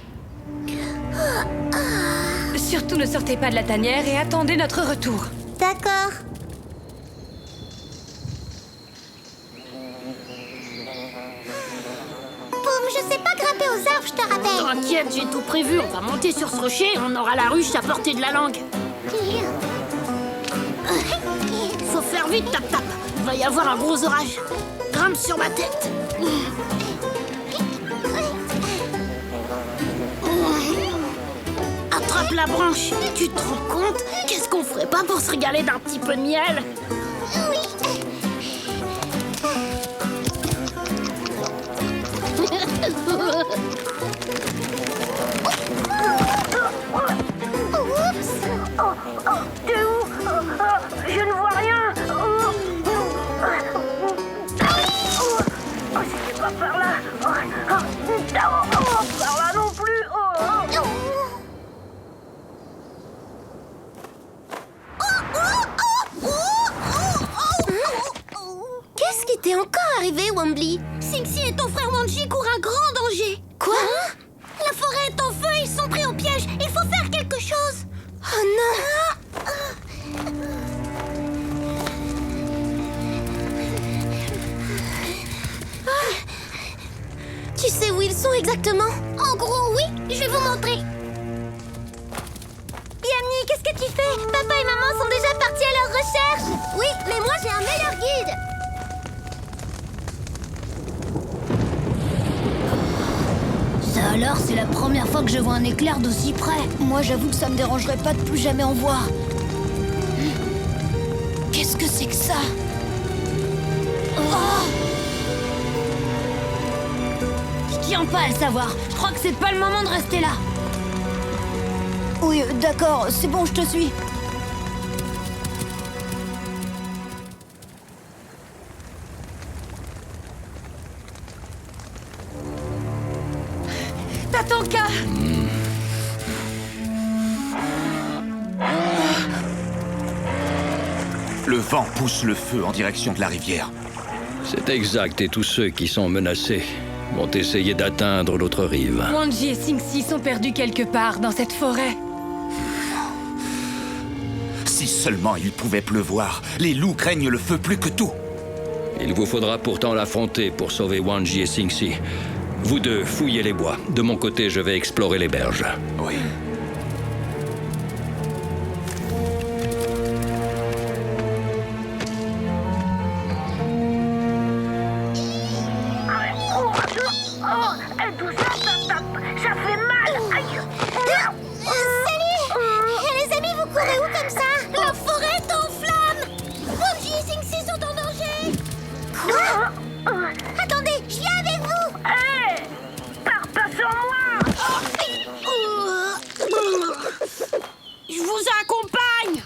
Speaker 10: Surtout ne sortez pas de la tanière et attendez notre retour.
Speaker 3: D'accord. Je sais pas grimper aux arbres, je te rappelle.
Speaker 2: T'inquiète, j'ai tout prévu. On va monter sur ce rocher et on aura la ruche à portée de la langue. Faut faire vite, tap-tap. Il va y avoir un gros orage. Grimpe sur ma tête. Attrape la branche. Tu te rends compte? Qu'est-ce qu'on ferait pas pour se régaler d'un petit peu de miel?
Speaker 3: Oui.
Speaker 2: T'es où? Je ne vois rien. C'était pas par là. Par là non plus.
Speaker 3: Qu'est-ce qui t'est encore arrivé, Wombly?
Speaker 2: Sing-Si et ton frère Wanji courent un grand danger.
Speaker 3: Quoi?
Speaker 2: La forêt est en feu, ils sont pris au piège. Il faut faire quelque chose.
Speaker 3: Oh non! Tu sais où ils sont exactement?
Speaker 2: En gros, oui, je vais vous montrer.
Speaker 3: Yami, qu'est-ce que tu fais? Papa et maman sont déjà partis à leur recherche. Oui, mais moi j'ai un meilleur guide.
Speaker 2: Ça alors, c'est la première fois que je vois un éclair d'aussi près.
Speaker 4: Moi, j'avoue que ça me dérangerait pas de plus jamais en voir. Qu'est-ce que c'est que ça?
Speaker 2: Je tiens pas à le savoir. Je crois que c'est pas le moment de rester là.
Speaker 4: Oui, d'accord, c'est bon, je te suis.
Speaker 10: Tatanka!
Speaker 9: Le vent pousse le feu en direction de la rivière.
Speaker 12: C'est exact, et tous ceux qui sont menacés vont essayer d'atteindre l'autre rive.
Speaker 10: Wanji et Singsi sont perdus quelque part dans cette forêt.
Speaker 9: Si seulement il pouvait pleuvoir. Les loups craignent le feu plus que tout.
Speaker 12: Il vous faudra pourtant l'affronter pour sauver Wanji et Singsi. Vous deux, fouillez les bois. De mon côté, je vais explorer les berges.
Speaker 9: Oui.
Speaker 3: Ça fait mal. Aïe. Salut. Les amis, vous courez où comme ça? La forêt est en flammes. Wanji et Singsi sont en danger. Quoi? Attendez, je viens avec vous. Hé, pars pas sur moi.
Speaker 2: Je vous accompagne.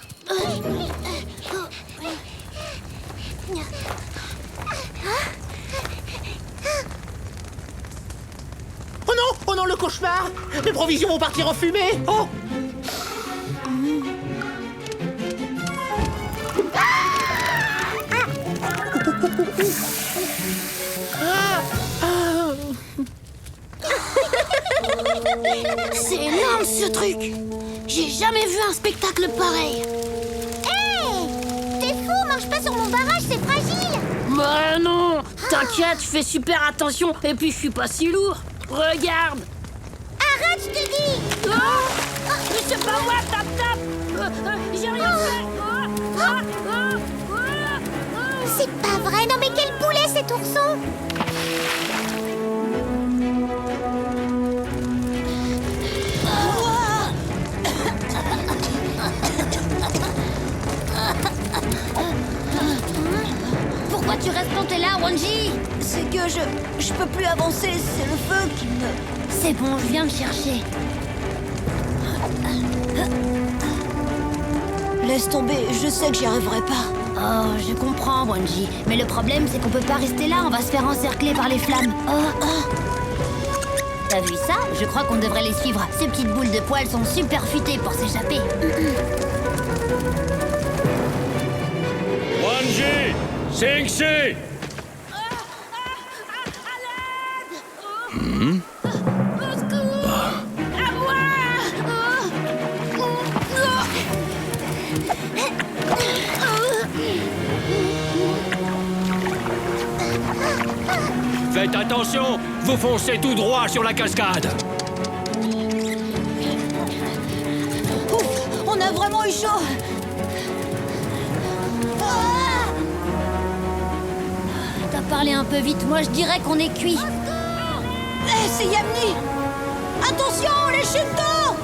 Speaker 5: Oh non, le cauchemar! Mes provisions vont partir en fumée! Oh!
Speaker 2: C'est énorme ce truc. J'ai jamais vu un spectacle pareil.
Speaker 3: Hé! T'es fou, marche pas sur mon barrage, c'est fragile!
Speaker 2: Bah non. T'inquiète, je fais super attention. Et puis je suis pas si lourd. Regarde.
Speaker 3: Arrête, je te dis!
Speaker 2: Mais c'est pas moi, tap. J'ai rien fait.
Speaker 3: C'est pas vrai, non mais quel boulet cet ourson!
Speaker 2: Pourquoi tu restes planté là, Wanji?
Speaker 4: C'est que je peux plus avancer, c'est le feu qui me...
Speaker 2: C'est bon, je viens le chercher.
Speaker 4: Laisse tomber, je sais que j'y arriverai pas.
Speaker 2: Oh, je comprends, Wanji. Mais le problème, c'est qu'on peut pas rester là, on va se faire encercler par les flammes. T'as vu ça? Je crois qu'on devrait les suivre. Ces petites boules de poils sont super futées pour s'échapper.
Speaker 12: Wanji! Singsi!
Speaker 2: À moi!
Speaker 12: Faites attention! Vous foncez tout droit sur la cascade!
Speaker 4: Ouf, on a vraiment eu chaud.
Speaker 2: T'as parlé un peu vite, moi je dirais qu'on est cuit.
Speaker 4: Eh, c'est Yamni. Attention, les chutes d'eau.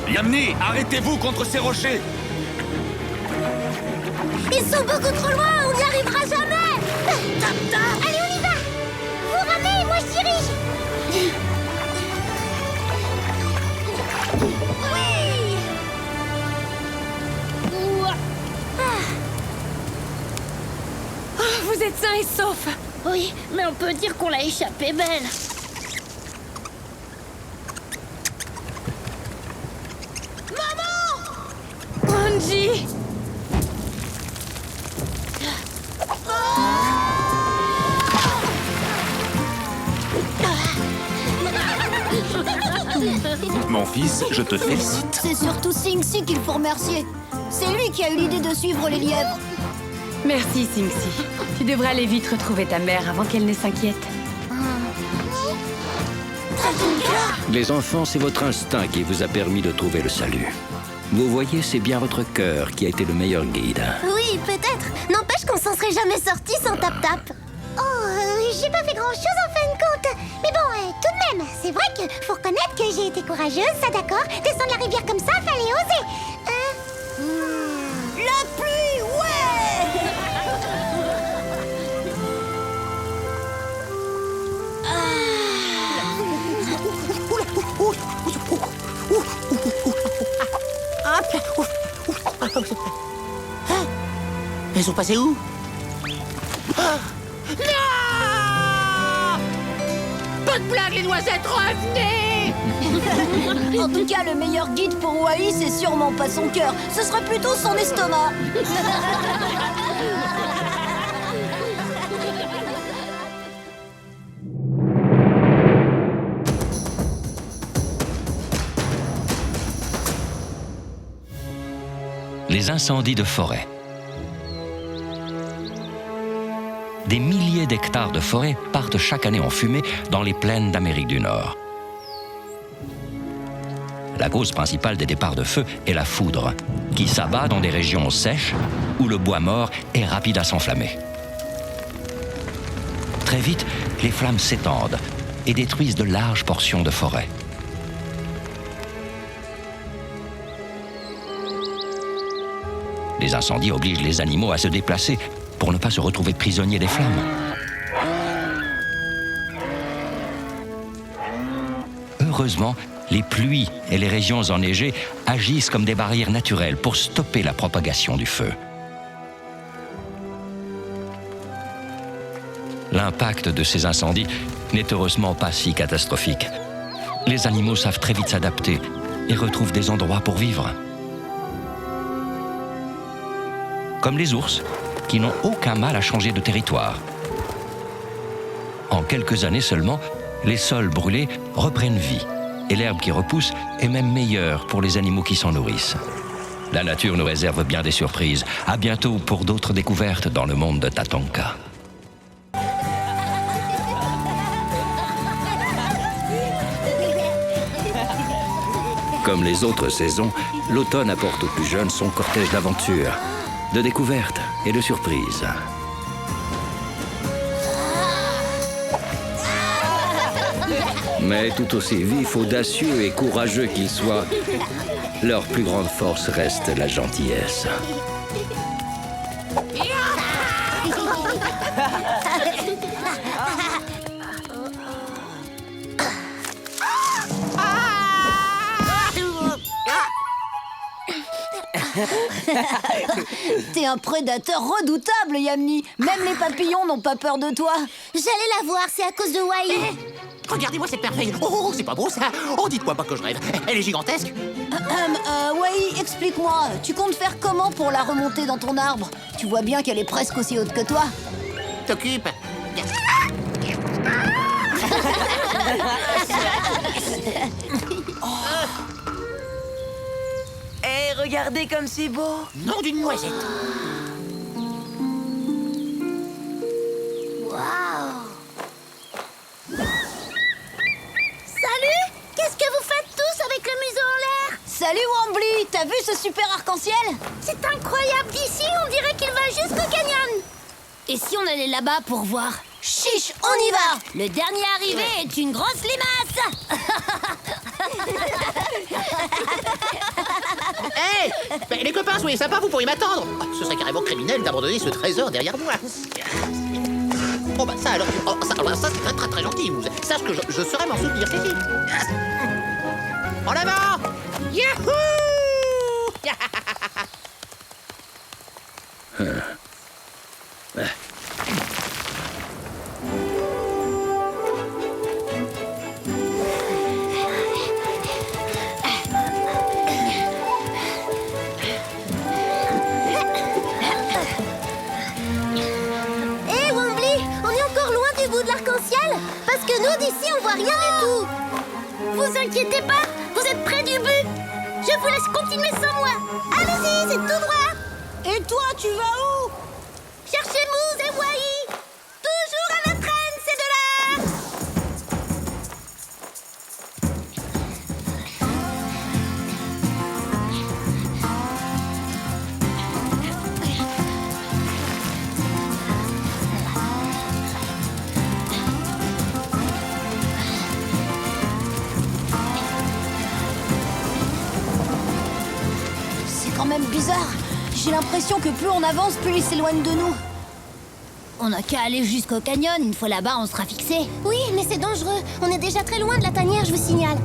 Speaker 9: Yamni, arrêtez-vous contre ces rochers!
Speaker 3: Ils sont beaucoup trop loin, on n'y arrivera jamais! Allez, on y va! Vous ramez, moi je dirige! Oui!
Speaker 10: Vous êtes sains et saufs.
Speaker 2: Oui, mais on peut dire qu'on l'a échappé belle.
Speaker 10: Wanji!
Speaker 9: Mon fils, je te félicite.
Speaker 4: C'est surtout Singsi qu'il faut remercier. C'est lui qui a eu l'idée de suivre les lièvres.
Speaker 10: Merci, Singsi. Tu devrais aller vite retrouver ta mère avant qu'elle ne s'inquiète.
Speaker 12: Les enfants, c'est votre instinct qui vous a permis de trouver le salut. Vous voyez, c'est bien votre cœur qui a été le meilleur guide.
Speaker 3: Oui, peut-être. N'empêche qu'on s'en serait jamais sorti sans tap-tap. J'ai pas fait grand-chose en fin de compte. Mais bon, tout de même, c'est vrai que faut reconnaître que j'ai été courageuse, ça d'accord. Descendre la rivière comme ça, fallait oser.
Speaker 4: La pluie, ouais!
Speaker 11: Elles sont passées où?
Speaker 5: Pas de blague, les noisettes, revenez!
Speaker 4: En tout cas, le meilleur guide pour Wai, c'est sûrement pas son cœur. Ce serait plutôt son estomac.
Speaker 1: Les incendies de forêt. Des milliers d'hectares de forêt partent chaque année en fumée dans les plaines d'Amérique du Nord. La cause principale des départs de feu est la foudre, qui s'abat dans des régions sèches où le bois mort est rapide à s'enflammer. Très vite, les flammes s'étendent et détruisent de larges portions de forêt. Les incendies obligent les animaux à se déplacer pour ne pas se retrouver prisonniers des flammes. Heureusement, les pluies et les régions enneigées agissent comme des barrières naturelles pour stopper la propagation du feu. L'impact de ces incendies n'est heureusement pas si catastrophique. Les animaux savent très vite s'adapter et retrouvent des endroits pour vivre. Comme les ours, qui n'ont aucun mal à changer de territoire. En quelques années seulement, les sols brûlés reprennent vie et l'herbe qui repousse est même meilleure pour les animaux qui s'en nourrissent. La nature nous réserve bien des surprises. À bientôt pour d'autres découvertes dans le monde de Tatanka.
Speaker 12: Comme les autres saisons, l'automne apporte aux plus jeunes son cortège d'aventures, de découvertes et de surprises. Mais tout aussi vifs, audacieux et courageux qu'ils soient, leur plus grande force reste la gentillesse.
Speaker 4: T'es un prédateur redoutable, Yamni. Même les papillons n'ont pas peur de toi.
Speaker 3: J'allais la voir, c'est à cause de Wai.
Speaker 11: Regardez-moi cette merveille. Oh, c'est pas beau ça. Oh, dites-moi pas que je rêve. Elle est gigantesque.
Speaker 4: Wai, explique-moi. Tu comptes faire comment pour la remonter dans ton arbre? Tu vois bien qu'elle est presque aussi haute que toi.
Speaker 11: T'occupe.
Speaker 6: Hé, regardez comme c'est beau.
Speaker 11: Nom d'une noisette.
Speaker 3: Salut! Qu'est-ce que vous faites tous avec le museau en l'air?
Speaker 4: Salut Wambly, t'as vu ce super arc-en-ciel?
Speaker 3: C'est incroyable d'ici, on dirait qu'il va jusqu'au canyon.
Speaker 2: Et si on allait là-bas pour voir?
Speaker 4: Chiche, on y va!
Speaker 2: Le dernier arrivé est une grosse limace.
Speaker 11: Hé les copains, soyez sympas, vous pourriez m'attendre. Ce serait carrément criminel d'abandonner ce trésor derrière moi. Oh bah ça alors, ça c'est très très très gentil. Vous sache que je saurais m'en souvenir, c'est dit. En avant! Yahoo!
Speaker 3: Parce que nous, d'ici, on voit rien du tout. Vous inquiétez pas, vous êtes près du but. Je vous laisse continuer sans moi. Allez-y, c'est tout droit.
Speaker 4: Et toi, tu vas où?
Speaker 3: Cherchez Moose et Wai. Toujours à la traîne, ces deux-là.
Speaker 4: J'ai l'impression que plus on avance, plus il s'éloigne de nous.
Speaker 2: On n'a qu'à aller jusqu'au canyon. Une fois là-bas, on sera fixé.
Speaker 3: Oui, mais c'est dangereux. On est déjà très loin de la tanière, je vous signale.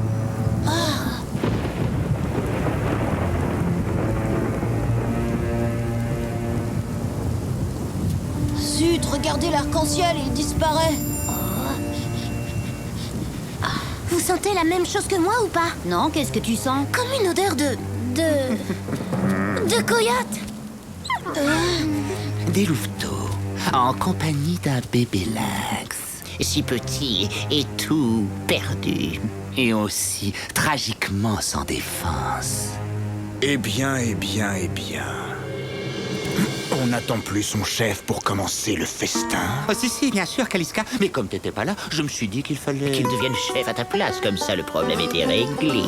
Speaker 4: Zut, regardez l'arc-en-ciel, il disparaît.
Speaker 3: Vous sentez la même chose que moi ou pas?
Speaker 2: Non, qu'est-ce que tu sens?
Speaker 3: Comme une odeur de coyote.
Speaker 9: Des louveteaux, en compagnie d'un bébé lynx. Si petit et tout perdu. Et aussi tragiquement sans défense.
Speaker 11: Eh bien, eh bien, eh bien. On n'attend plus son chef pour commencer le festin.
Speaker 9: Oh, si, bien sûr, Kaliska. Mais comme t'étais pas là, je me suis dit qu'il fallait...
Speaker 7: Qu'il devienne chef à ta place, comme ça le problème était réglé.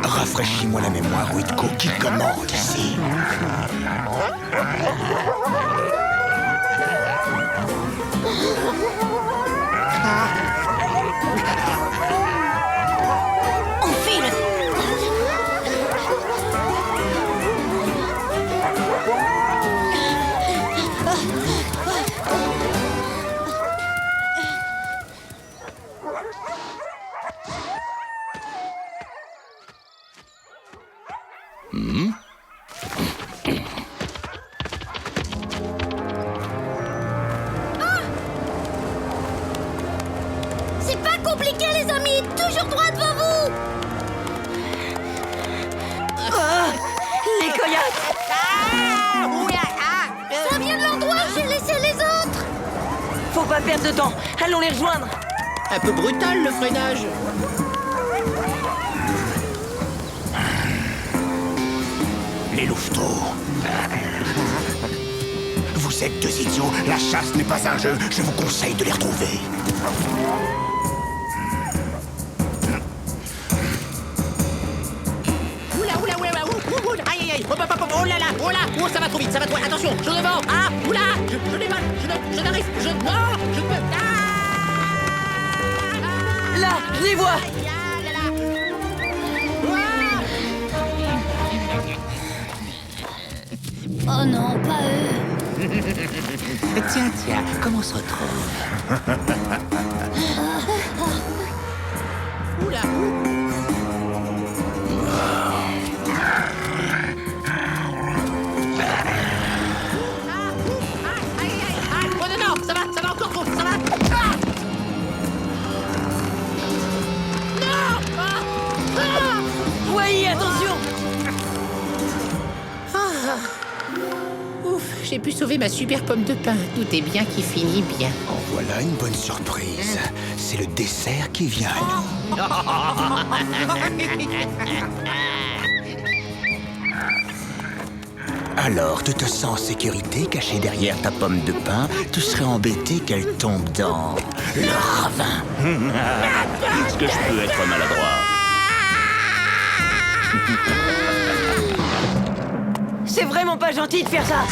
Speaker 11: Rafraîchis-moi la mémoire, Witko, qui commande ici.
Speaker 4: On file.
Speaker 2: C'est pas compliqué, les amis. Toujours droit devant vous.
Speaker 6: Les coyotes!
Speaker 2: Ça vient de l'endroit où j'ai laissé les autres.
Speaker 6: Faut pas perdre de temps. Allons les rejoindre.
Speaker 7: Un peu brutal le freinage.
Speaker 11: Les louveteaux. Vous êtes deux idiots. La chasse n'est pas un jeu. Je vous conseille de les retrouver.
Speaker 7: Aïe, oh là là, oh ça va trop vite, ça va trop vite. Attention, je devant. Ah, oula, je dévale, je n'arrive, non, je peux.
Speaker 6: Là, je les vois.
Speaker 2: Oh non, pas eux.
Speaker 9: Tiens, comment on se retrouve?
Speaker 7: Oh non, ça va encore trop, ça va.
Speaker 6: Oui, attention.
Speaker 7: Ouf, j'ai pu sauver ma super pomme de pain. Tout est bien qui finit bien.
Speaker 11: En voilà une bonne surprise. C'est le dessert qui vient à nous. Alors, tu te sens en sécurité, caché derrière ta pomme de pain. Tu serais embêté qu'elle tombe dans le ravin.
Speaker 12: Est-ce que je peux être maladroit?
Speaker 6: C'est vraiment pas gentil de faire ça.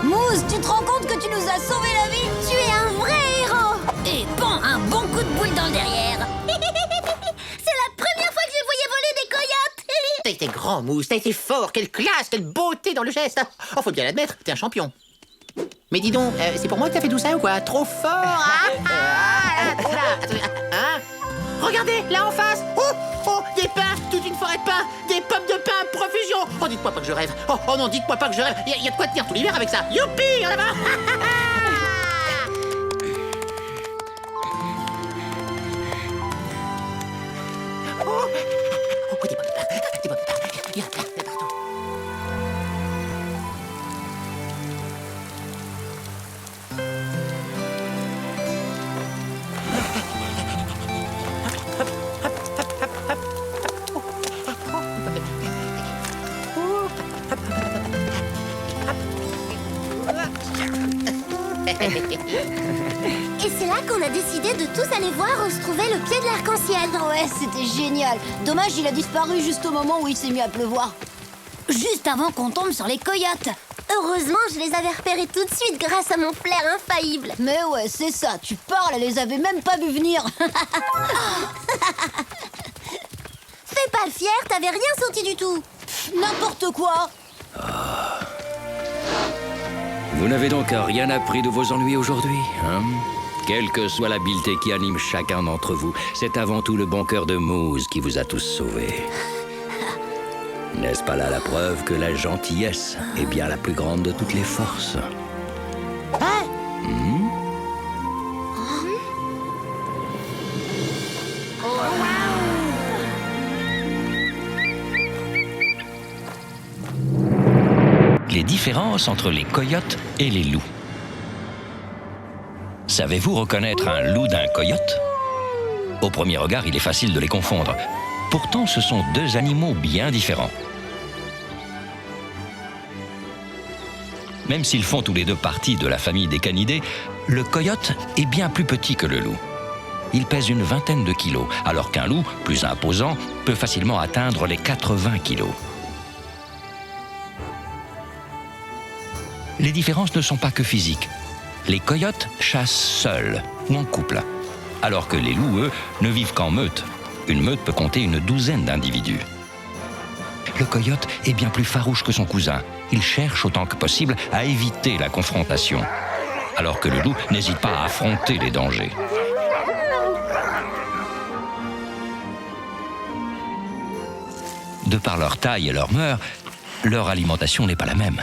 Speaker 4: Mousse, tu te rends compte que tu nous as sauvé la vie?
Speaker 2: Tu es un vrai héros. Et bon, un bon coup de boule dans le derrière. C'est la première fois que je voyais voler des coyotes.
Speaker 7: T'as été grand, Mousse, t'as été fort, quelle classe, quelle beauté dans le geste. Oh, faut bien l'admettre, t'es un champion. Mais dis donc, c'est pour moi que t'as fait tout ça ou quoi? Trop fort, hein? Regardez, là en face. Oh, des pins, toute une forêt de pins, des pommes de pin, profusion. Oh, dites-moi pas que je rêve. Oh non, dites-moi pas que je rêve. Y a de quoi tenir tout l'hiver avec ça. Youpi, en avant. Oh, des pommes de pin, des pommes de pin. Il y en a plein, de partout.
Speaker 3: Et c'est là qu'on a décidé de tous aller voir où se trouvait le pied de l'arc-en-ciel.
Speaker 4: Ouais, c'était génial. Dommage, il a disparu juste au moment où il s'est mis à pleuvoir.
Speaker 2: Juste avant qu'on tombe sur les coyotes.
Speaker 3: Heureusement, je les avais repérés tout de suite grâce à mon flair infaillible.
Speaker 4: Mais ouais, c'est ça, tu parles, elle les avait même pas vu venir.
Speaker 3: Fais pas le fier, t'avais rien senti du tout.
Speaker 4: N'importe quoi.
Speaker 12: Vous n'avez donc rien appris de vos ennuis aujourd'hui, hein? Quelle que soit l'habileté qui anime chacun d'entre vous, c'est avant tout le bon cœur de Moose qui vous a tous sauvés. N'est-ce pas là la preuve que la gentillesse est bien la plus grande de toutes les forces?
Speaker 1: Les différences entre les coyotes et les loups. Savez-vous reconnaître un loup d'un coyote? Au premier regard, il est facile de les confondre. Pourtant, ce sont deux animaux bien différents. Même s'ils font tous les deux partie de la famille des canidés, le coyote est bien plus petit que le loup. Il pèse une vingtaine de kilos, alors qu'un loup, plus imposant, peut facilement atteindre les 80 kilos. Les différences ne sont pas que physiques. Les coyotes chassent seuls ou en couple, alors que les loups, eux, ne vivent qu'en meute. Une meute peut compter une douzaine d'individus. Le coyote est bien plus farouche que son cousin. Il cherche autant que possible à éviter la confrontation, alors que le loup n'hésite pas à affronter les dangers. De par leur taille et leur mœurs, leur alimentation n'est pas la même.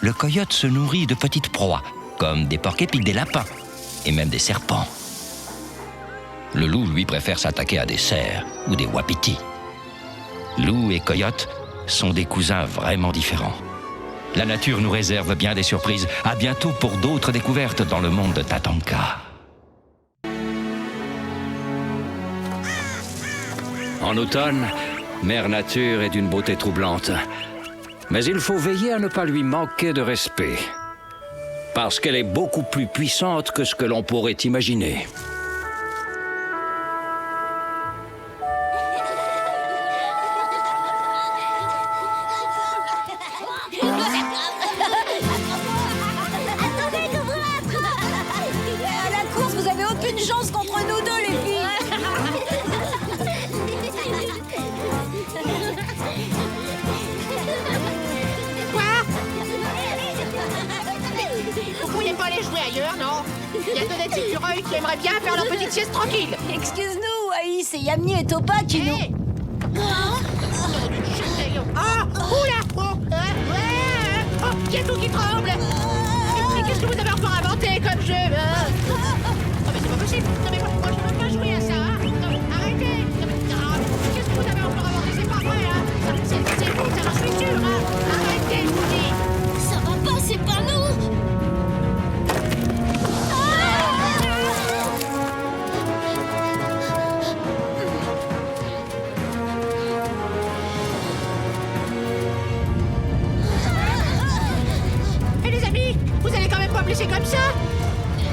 Speaker 1: Le coyote se nourrit de petites proies, comme des porcs-épics, des lapins et même des serpents. Le loup, lui, préfère s'attaquer à des cerfs ou des wapitis. Loup et coyote sont des cousins vraiment différents. La nature nous réserve bien des surprises. À bientôt pour d'autres découvertes dans le monde de Tatanka.
Speaker 12: En automne, Mère Nature est d'une beauté troublante. Mais il faut veiller à ne pas lui manquer de respect. Parce qu'elle est beaucoup plus puissante que ce que l'on pourrait imaginer.
Speaker 4: À la course, vous avez aucune chance contre nous deux, les filles.
Speaker 5: Vous pourriez pas aller jouer ailleurs, non? Il y a deux des écureuils qui aimeraient bien faire leur petite sieste tranquille.
Speaker 4: Excuse-nous, Aïe, c'est Yamni et Topa qui nous...
Speaker 5: Ah! Oula! Oh! Oh! Il y a tout qui tremble! Mais qu'est-ce que vous avez encore inventé comme jeu? Oh, mais c'est pas possible! Non, mais moi je ne veux pas jouer à ça, hein! Non, arrêtez! Non, mais, qu'est-ce que vous avez encore inventé? C'est pas vrai, hein! C'est vous, ça j'en suis sûr, hein! Arrêtez, je vous dis!
Speaker 2: Ça va pas, c'est pas nous.
Speaker 5: Et les amis, vous allez quand même pas me laisser comme ça?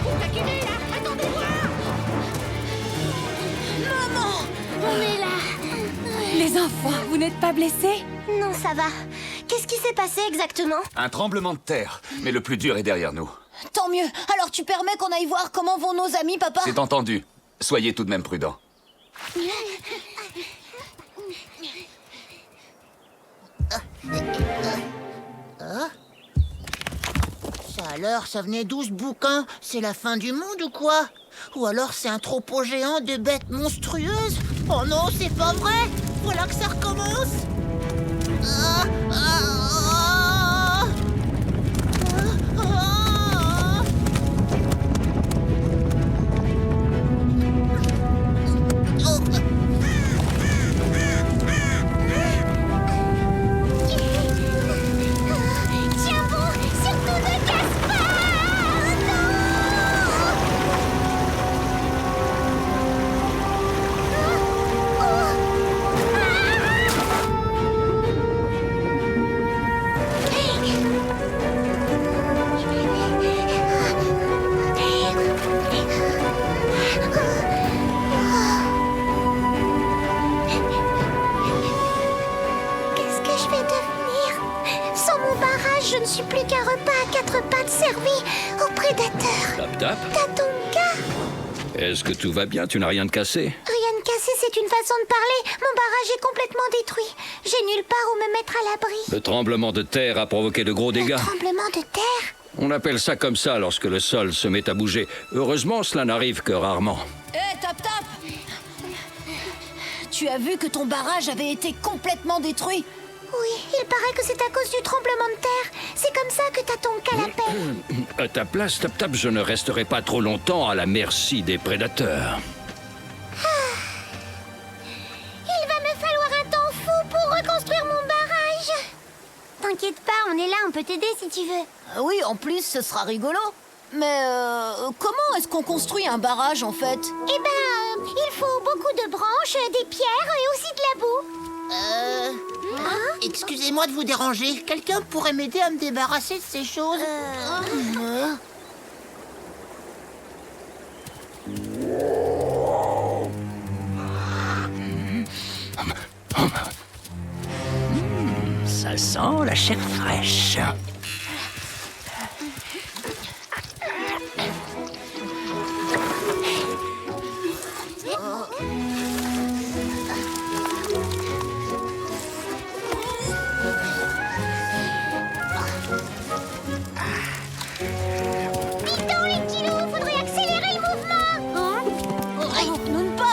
Speaker 5: Vous taquinez, là? Attendez voir!
Speaker 3: On est là.
Speaker 10: Les enfants, vous n'êtes pas blessés?
Speaker 3: Non, ça va. Qu'est-ce qui s'est passé exactement?
Speaker 9: Un tremblement de terre, mais le plus dur est derrière nous.
Speaker 4: Tant mieux. Alors tu permets qu'on aille voir comment vont nos amis, papa?
Speaker 9: C'est entendu. Soyez tout de même prudents.
Speaker 7: Ça alors, ça venait d'où ce bouquin? C'est la fin du monde ou quoi? Ou alors c'est un troupeau géant de bêtes monstrueuses? Oh non, c'est pas vrai! Voilà que ça recommence! Ah, ah, ah, ah, ah.
Speaker 3: Tiens bon, surtout ne casse pas! Non! au prédateur.
Speaker 12: Tap tap.
Speaker 3: Tatonka.
Speaker 12: Est-ce que tout va bien? Tu n'as rien de cassé?
Speaker 3: Rien de cassé, c'est une façon de parler. Mon barrage est complètement détruit. J'ai nulle part où me mettre à l'abri.
Speaker 12: Le tremblement de terre a provoqué de gros dégâts.
Speaker 3: Tremblement de terre?
Speaker 12: On appelle ça comme ça lorsque le sol se met à bouger. Heureusement, cela n'arrive que rarement.
Speaker 4: Hé, Tap Tap! Tu as vu que ton barrage avait été complètement détruit?
Speaker 3: Oui, il paraît que c'est à cause du tremblement de terre. C'est comme ça que Tatonka l'appelle.
Speaker 12: À ta place, Tap Tap, je ne resterai pas trop longtemps à la merci des prédateurs.
Speaker 3: Il va me falloir un temps fou pour reconstruire mon barrage. T'inquiète pas, on est là, on peut t'aider si tu veux.
Speaker 4: Oui, en plus, ce sera rigolo. Mais comment est-ce qu'on construit un barrage, en fait?
Speaker 3: Eh ben, il faut beaucoup de branches, des pierres et aussi de la boue.
Speaker 7: Excusez-moi de vous déranger. Quelqu'un pourrait m'aider à me débarrasser de ces choses?
Speaker 1: Ça sent la chair fraîche.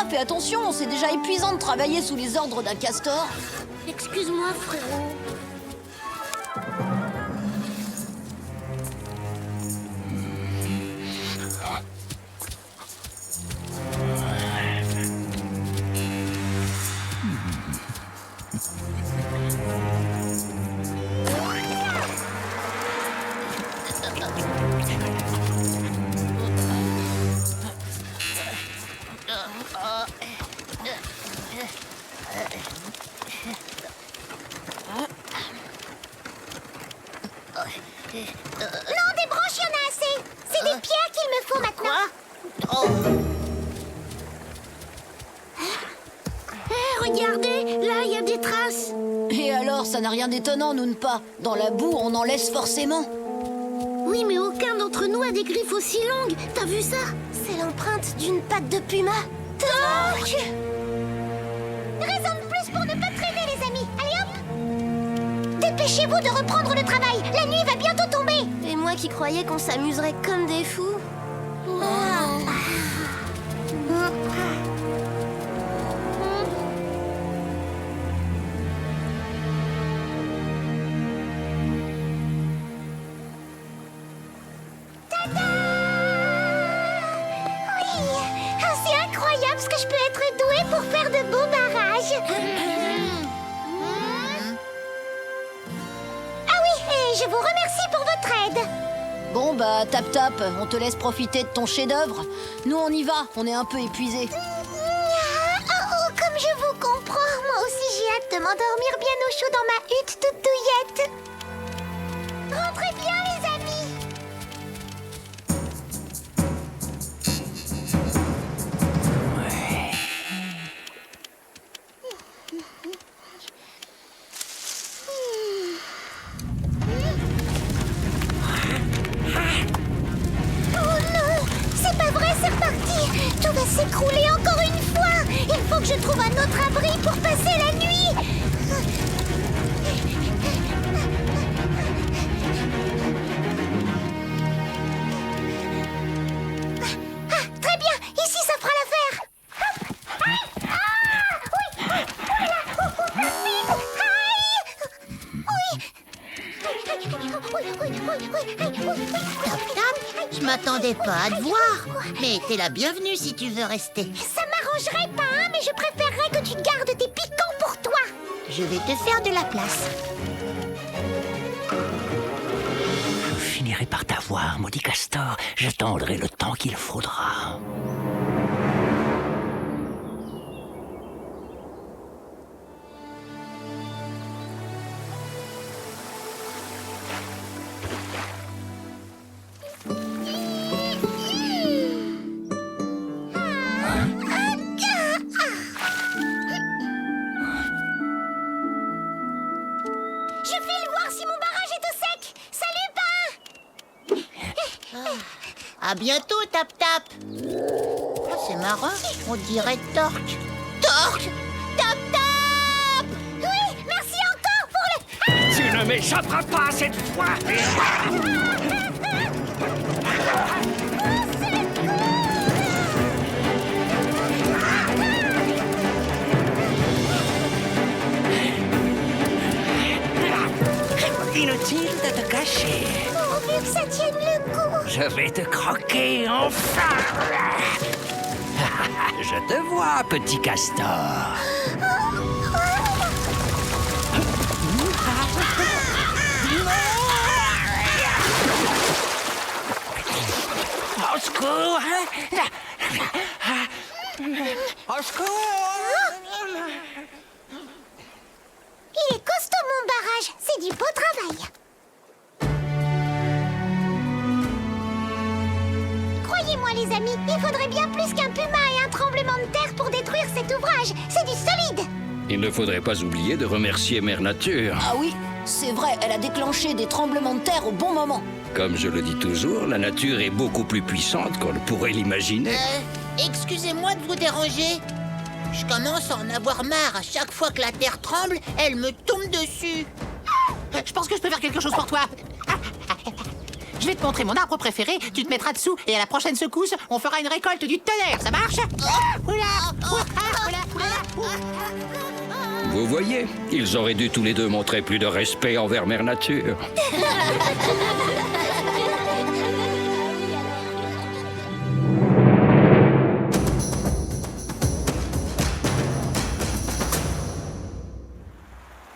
Speaker 4: Fais attention, c'est déjà épuisant de travailler sous les ordres d'un castor.
Speaker 3: Excuse-moi, frérot. Non, des branches, il y en a assez. C'est des pierres qu'il me faut maintenant. Regardez, là, il y a des traces.
Speaker 4: Et alors, ça n'a rien d'étonnant, nous ne pas. Dans la boue, on en laisse forcément.
Speaker 3: Oui, mais aucun d'entre nous a des griffes aussi longues. T'as vu ça? C'est l'empreinte d'une patte de puma. Toc! Raison de plus pour ne pas traîner, les amis. Allez, hop! Dépêchez-vous de reprendre le travail. La nuit va bientôt tomber. Et moi qui croyais qu'on s'amuserait comme des fous. Je vous remercie pour votre aide.
Speaker 4: Bon bah, Tap Tap, on te laisse profiter de ton chef-d'œuvre. Nous on y va, on est un peu épuisés.
Speaker 3: Oh, comme je vous comprends. Moi aussi j'ai hâte de m'endormir bien au chaud dans ma hutte toute douillette. Rentrez bien les amis. Tout va s'écrouler encore une fois. Il faut que je trouve un autre abri pour passer la nuit. Très bien, ici ça fera l'affaire.
Speaker 7: Je m'attendais pas à te voir. Mais t'es la bienvenue si tu veux rester.
Speaker 3: Ça m'arrangerait pas, hein, mais je préférerais que tu gardes tes piquants pour toi.
Speaker 7: Je vais te faire de la place.
Speaker 1: Je finirai par t'avoir, maudit castor. J'attendrai le temps qu'il faudra.
Speaker 3: Je file voir si mon barrage est au sec. Salut, pain.
Speaker 7: À bientôt, Tap Tap. Oh, c'est marrant, on dirait Torque. Torque! Tap Tap!
Speaker 3: Oui, merci encore pour le...
Speaker 9: Tu ne m'échapperas pas cette fois. Inutile de te cacher.
Speaker 3: Pourvu que ça tienne le coup.
Speaker 9: Je vais te croquer enfin. Je te vois, petit castor. Au secours! Au secours!
Speaker 3: Il est costaud, mon barrage. C'est du beau travail. Croyez-moi, les amis, il faudrait bien plus qu'un puma et un tremblement de terre pour détruire cet ouvrage. C'est du solide.
Speaker 12: Il ne faudrait pas oublier de remercier Mère Nature.
Speaker 4: Ah oui, c'est vrai, elle a déclenché des tremblements de terre au bon moment.
Speaker 12: Comme je le dis toujours, la nature est beaucoup plus puissante qu'on ne pourrait l'imaginer.
Speaker 7: Excusez-moi de vous déranger. Je commence à en avoir marre. À chaque fois que la terre tremble, elle me tombe dessus.
Speaker 5: Je pense que je peux faire quelque chose pour toi. Je vais te montrer mon arbre préféré, tu te mettras dessous et à la prochaine secousse, on fera une récolte du tonnerre, ça marche?
Speaker 12: Vous voyez, ils auraient dû tous les deux montrer plus de respect envers Mère Nature.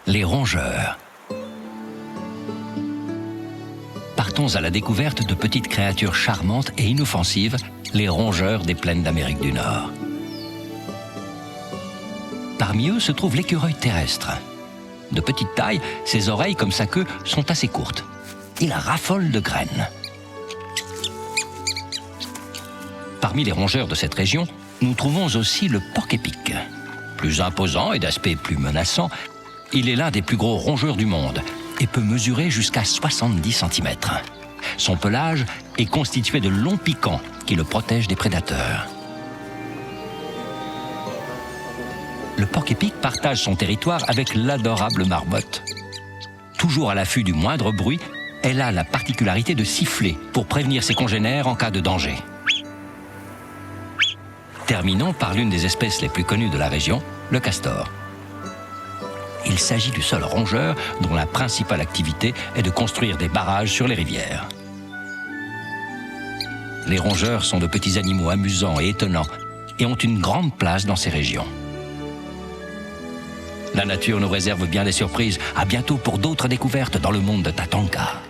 Speaker 1: Les rongeurs. Partons à la découverte de petites créatures charmantes et inoffensives, les rongeurs des plaines d'Amérique du Nord. Parmi eux se trouve l'écureuil terrestre. De petite taille, ses oreilles comme sa queue sont assez courtes. Il raffole de graines. Parmi les rongeurs de cette région, nous trouvons aussi le porc-épic. Plus imposant et d'aspect plus menaçant, il est l'un des plus gros rongeurs du monde et peut mesurer jusqu'à 70 cm. Son pelage est constitué de longs piquants qui le protègent des prédateurs. Le porc-épic partage son territoire avec l'adorable marmotte. Toujours à l'affût du moindre bruit, elle a la particularité de siffler pour prévenir ses congénères en cas de danger. Terminons par l'une des espèces les plus connues de la région, le castor. Il s'agit du seul rongeur dont la principale activité est de construire des barrages sur les rivières. Les rongeurs sont de petits animaux amusants et étonnants et ont une grande place dans ces régions. La nature nous réserve bien des surprises. À bientôt pour d'autres découvertes dans le monde de Tatanka.